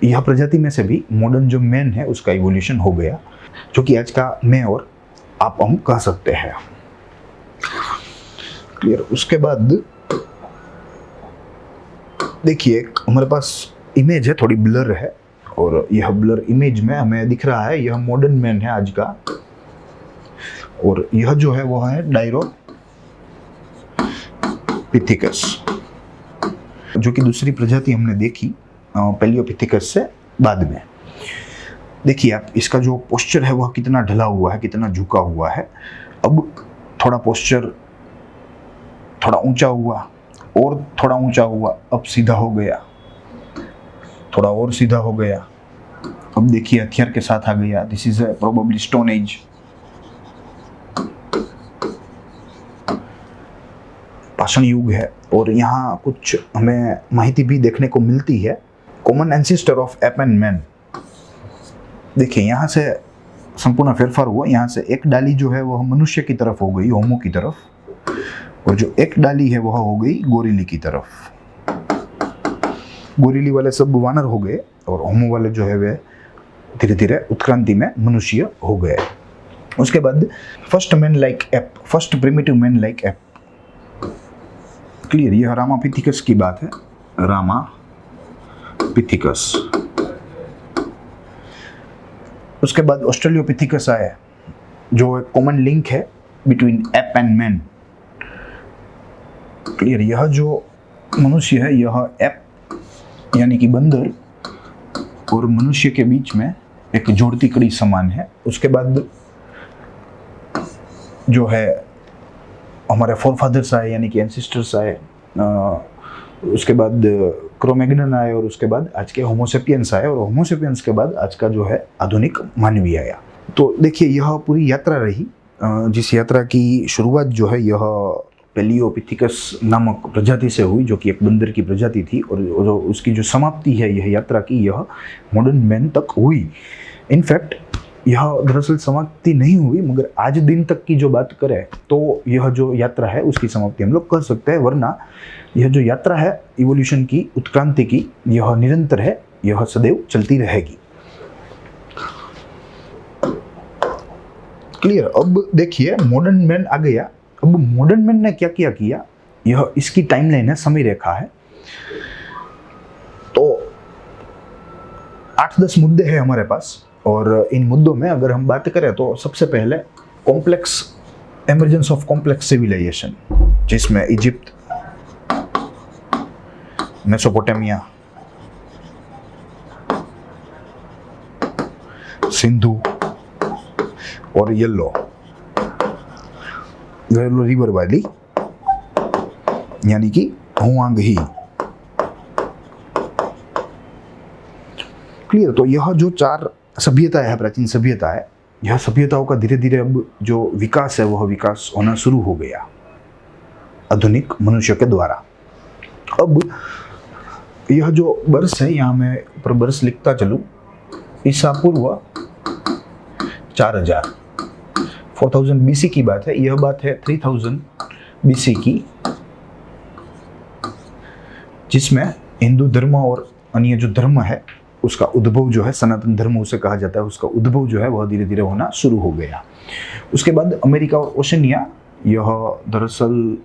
Speaker 1: यह प्रजाति में से भी मॉडर्न जो मैन है उसका इवोल्यूशन हो गया, जो कि आज का मैं और आप हम कह सकते हैं, क्लियर। उसके बाद देखिए हमारे पास इमेज है, थोड़ी ब्लर है, और यह ब्लर इमेज में हमें दिख रहा है यह मॉडर्न मैन है आज का, और यह जो है वह है डायरोपिथेकस, जो कि दूसरी प्रजाति हमने देखी पैलियोपिथेकस से बाद में। देखिए आप, इसका जो पोस्चर है वह कितना ढला हुआ है, कितना झुका हुआ है। अब थोड़ा पोस्चर थोड़ा ऊंचा हुआ और थोड़ा ऊंचा हुआ, अब सीधा हो गया, थोड़ा और सीधा हो गया। अब देखिए हथियार के साथ आ गया। This is probably stone age. पाषाण युग है। और यहाँ कुछ हमें माहिती भी देखने को मिलती है। Common ancestor of app and man. देखिए यहाँ से संपूर्ण फेरफार हुआ। यहाँ से एक डाली जो है वह मनुष्य की तरफ हो गई, होमो की तरफ, और जो एक डाली है वह हो गई गोरिली की तरफ। गोरिली वाले सब वानर हो गए और होमो वाले जो है वे धीरे धीरे उत्क्रांति में मनुष्य हो गए। उसके बाद first man like app, first primitive man like app. Clear, यह रामापिथिकस की बात है। रामापिथिकस। उसके बाद ऑस्ट्रेलियोपिथिकस आया, जो एक कॉमन लिंक है between app and man. Clear, यह जो मनुष्य है यह एप यानी कि बंदर और मनुष्य के बीच में एक जोड़ती कड़ी समान है। उसके बाद जो है हमारे फोरफादर्स आए यानी कि एंसेस्टर्स आए, उसके बाद क्रोमैग्नन आए, और उसके बाद आज के होमोसेपियंस आए, और होमोसेपियंस के बाद आज का जो है आधुनिक मानवीय आया। तो देखिए यह पूरी यात्रा रही, जिस यात्रा की शुरुआत जो है यह पेलियोपिथिकस नामक प्रजाति से हुई, जो कि एक बंदर की प्रजाति थी, और जो उसकी जो समाप्ति है यह यात्रा की यह मॉडर्न मैन तक हुई। इनफैक्ट यह दरअसल समाप्ति नहीं हुई, मगर आज दिन तक की जो बात करें तो यह जो यात्रा है उसकी समाप्ति हम लोग कर सकते हैं। वरना यह जो यात्रा है इवोल्यूशन की, उत्क्रांति की, यह निरंतर है, यह सदैव चलती रहेगी। क्लियर। अब देखिए मॉडर्न मैन आ गया। अब मॉडर्न मैन ने क्या क्या किया, यह इसकी टाइमलाइन है, समय रेखा है। तो 8-10 मुद्दे हैं हमारे पास, और इन मुद्दों में अगर हम बात करें तो सबसे पहले complex emergence of complex civilisation, जिसमें इजिप्ट, मेसोपोटामिया, सिंधु और येलो रिवर वैली यानी कि हुआंग ही। क्लियर। तो यह जो 4 सभ्यता है, प्राचीन सभ्यता है, यह सभ्यताओं का धीरे धीरे अब जो विकास है वह विकास होना शुरू हो गया आधुनिक मनुष्य के द्वारा। अब यह जो वर्ष है, यहाँ मैं ऊपर वर्ष लिखता चलूं, ईसा पूर्व 4000 BC की बात है। यह बात है 3000 BC की, जिसमें हिंदू धर्म और अन्य जो धर्म है उसका उद्भव जो है, सनातन धर्म उसे कहा जाता है, उसका उद्भव जो है वह धीरे धीरे होना शुरू हो गया। उसके बाद अमेरिका और ओशनिया, यह दरअसल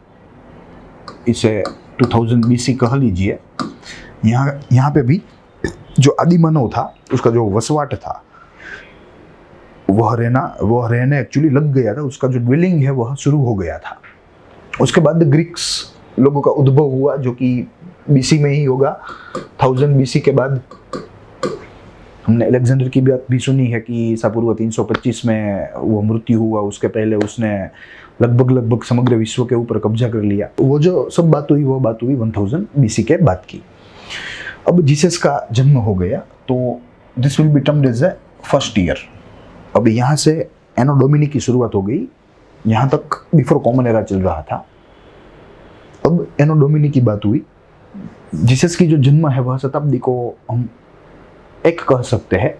Speaker 1: इसे 2000 BC कह लीजिए। यहाँ पे भी जो आदि मानव था उसका जो वसवाट था वह रहने एक्चुअली लग गया था, उसका जो ड्वेलिंग है वह शुरू हो गया था। उसके बाद ग्रीक्स लोगों का उद्भव हुआ, जो कि BC में ही होगा। 1000 BC के बाद हमने अलेक्जेंडर की बात भी सुनी है कि ईसा पूर्व 325 में वो मृत्यु हुआ। उसके पहले उसने लगभग समग्र विश्व के ऊपर कब्जा कर लिया। वो जो सब बात हुई वो बात हुई 1000 BC के बाद की। अब जीसस का जन्म हो गया, तो this will be termed as a first year. अब यहाँ से एनो डोमिनी की शुरुआत हो गई। यहाँ तक बिफोर कॉमन एरा चल रहा था। अब एनो डोमिनी की बात हुई। जीसस की जो जन्म है वह शताब्दी को हम एक कह सकते हैं,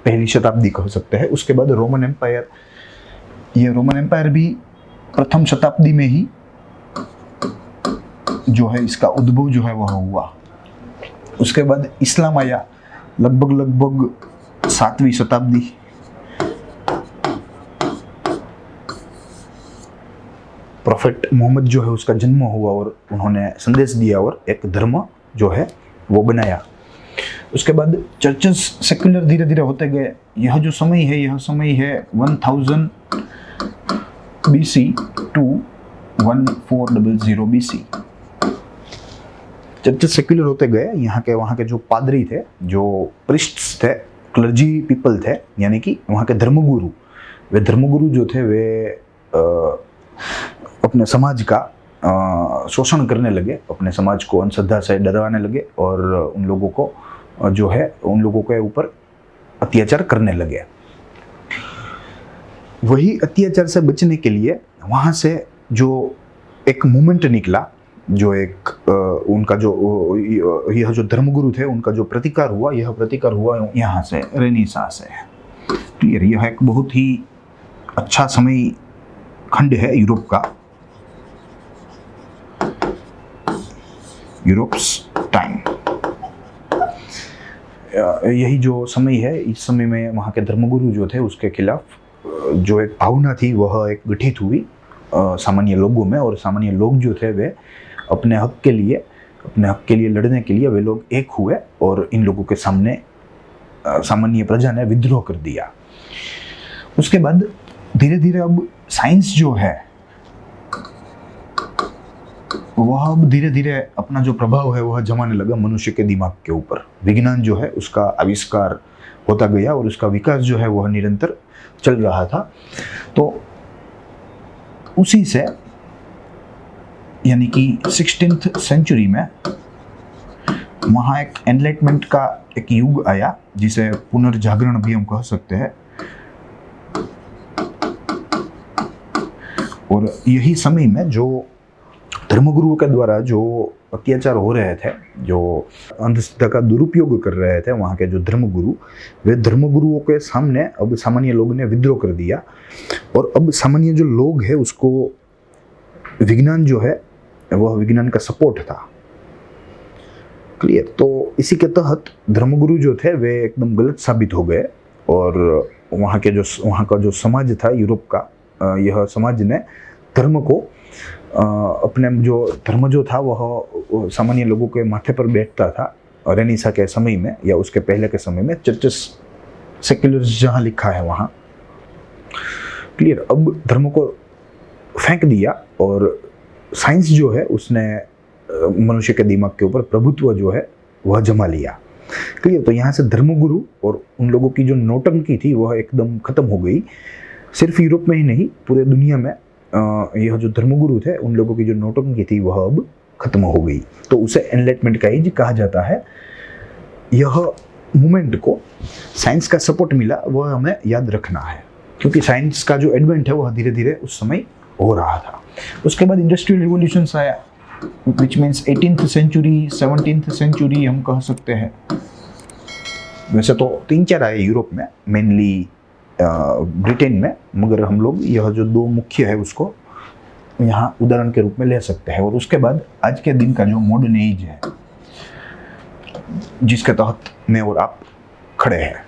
Speaker 1: पहली शताब्दी कह सकते हैं। उसके बाद रोमन एम्पायर, ये रोमन एम्पायर भी प्रथम शताब्दी में ही जो है इसका उद्भव जो है वह हुआ। उसके बाद इस्लाम आया लगभग 7वीं शताब्दी। प्रोफेट मोहम्मद जो है उसका जन्म हुआ और उन्होंने संदेश दिया और एक धर्म जो है वो बनाया। उसके बाद चर्चेस सेक्युलर धीरे धीरे होते गए। यह जो समय है यह समय है 1000 BC to 1400 BC। Churches secular होते गए। यहाँ के वहाँ के जो पादरी थे, जो प्रिस्ट्स थे, क्लर्जी पीपल थे, यानी कि वहाँ के धर्मगुरु, वे धर्मगुरु जो थे वे अपने समाज का शोषण करने लगे, अपने समाज को अंधश्रद्धा से डराने लगे और उन लोगों को जो है उन लोगों के ऊपर अत्याचार करने लगे। वही अत्याचार से बचने के लिए वहाँ से जो एक मूवमेंट निकला, जो एक उनका जो यह जो धर्मगुरु थे उनका जो प्रतिकार हुआ, यह प्रतिकार हुआ यहाँ से, रेनेसां से। क्लियर, यह एक बहुत ही अच्छा समय खंड है यूरोप का, यूरोप्स टाइम। यही जो समय है, इस समय में वहाँ के धर्मगुरु जो थे उसके खिलाफ जो एक भावना थी वह एक गठित हुई सामान्य लोगों में, और सामान्य लोग जो थे वे अपने हक के लिए लड़ने के लिए वे लोग एक हुए और इन लोगों के सामने सामान्य प्रजा ने विद्रोह कर दिया। उसके बाद धीरे धीरे अब साइंस जो है वह अब धीरे धीरे अपना जो प्रभाव है वह जमाने लगा मनुष्य के दिमाग के ऊपर। विज्ञान जो है उसका आविष्कार होता गया और उसका विकास जो है वह निरंतर चल रहा था। तो उसी से यानी कि 16th सेंचुरी में वहाँ एक एनलाइटमेंट का एक युग आया, जिसे पुनर्जागरण भी हम कह सकते हैं। और यही समय में जो धर्मगुरुओं के द्वारा जो अत्याचार हो रहे थे, जो अंधश्रद्धा का दुरुपयोग कर रहे थे वहाँ के जो धर्मगुरु, वे धर्मगुरुओं के सामने अब सामान्य लोगों ने विद्रोह कर दिया और अब सामान्य जो लोग हैं उसको विज्ञान जो है वह विज्ञान का सपोर्ट था। क्लियर, तो इसी के तहत धर्मगुरु जो थे वे एकदम गलत साबित हो गए और वहाँ का जो समाज था यूरोप का, यह समाज ने धर्म को अपने जो धर्म जो था वह सामान्य लोगों के माथे पर बैठता था। रेनेसां के समय में या उसके पहले के समय में चर्चेस सेक्युलर्स जहाँ लिखा है वहाँ। क्लियर, अब धर्म को फेंक दिया और साइंस जो है उसने मनुष्य के दिमाग के ऊपर प्रभुत्व जो है वह जमा लिया। क्लियर, तो यहाँ से धर्मगुरु और उन लोगों की जो नौटंकी थी वह एकदम खत्म हो गई। सिर्फ यूरोप में ही नहीं, पूरे दुनिया में यह जो धर्मगुरु थे उन लोगों की जो नौटंकी थी वह अब खत्म हो गई। तो उसे एनलाइटमेंट का एज कहा जाता है। यह मूवमेंट को साइंस का सपोर्ट मिला, वह हमें याद रखना है, क्योंकि साइंस का जो एडवेंट है वह धीरे धीरे उस समय हो रहा था। उसके बाद इंडस्ट्रियल रिवॉल्यूशन आया, which means 18th century 17th century हम कह सकते हैं। वैसे तो 3-4 आए यूरोप में, मेनली ब्रिटेन में, मगर हम लोग यह जो 2 मुख्य है उसको यहाँ उदाहरण के रूप में ले सकते हैं। और उसके बाद आज के दिन का जो मॉडर्न एज है जिसके तहत मैं और आप खड़े हैं।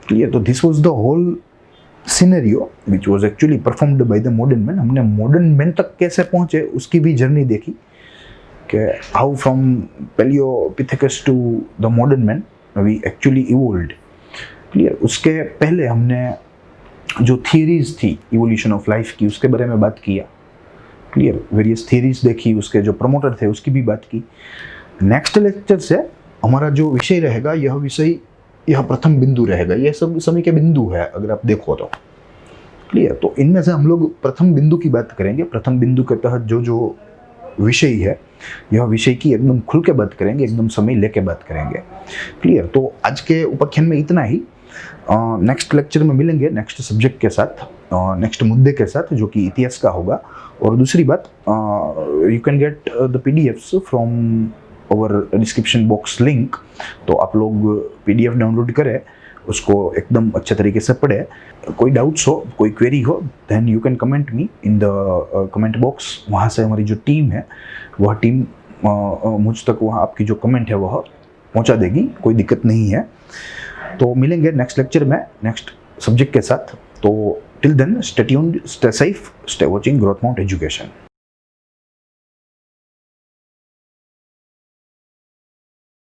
Speaker 1: क्लियर, तो this was the whole scenario which was actually performed by the modern man. हमने मॉडर्न मैन तक कैसे पहुंचे उसकी भी जर्नी देखी कि how from palaeopithecus to the modern man we actually evolved. Clear, उसके पहले हमने जो थियरीज थी इवोल्यूशन ऑफ लाइफ की उसके बारे में बात किया। क्लियर, वेरियस थियरीज देखी, उसके जो प्रमोटर थे उसकी भी बात की। नेक्स्ट लेक्चर से हमारा जो विषय रहेगा यह प्रथम बिंदु रहेगा। यह सब समय के बिंदु है अगर आप देखो तो। क्लियर, तो इनमें से हम लोग प्रथम बिंदु की बात करेंगे। प्रथम बिंदु के तहत जो विषय है यह विषय की एकदम खुल के बात करेंगे, एकदम समय लेके बात करेंगे। क्लियर, तो आज के उपाख्यान में इतना ही। नेक्स्ट लेक्चर में मिलेंगे नेक्स्ट सब्जेक्ट के साथ, नेक्स्ट मुद्दे के साथ जो कि इतिहास का होगा। और दूसरी बात, you can get the PDFs from our description box link. तो आप लोग पीडीएफ डाउनलोड करें, उसको एकदम अच्छे तरीके से पढ़े। कोई डाउट्स हो, कोई क्वेरी हो, then you can comment me in the comment box. वहाँ से हमारी जो टीम है वह टीम मुझ तक वहाँ आपकी जो कमेंट है वह पहुँचा देगी, कोई दिक्कत नहीं है। तो मिलेंगे नेक्स्ट लेक्चर में नेक्स्ट सब्जेक्ट के साथ। तो till then stay tuned, stay safe, stay watching growth mount education.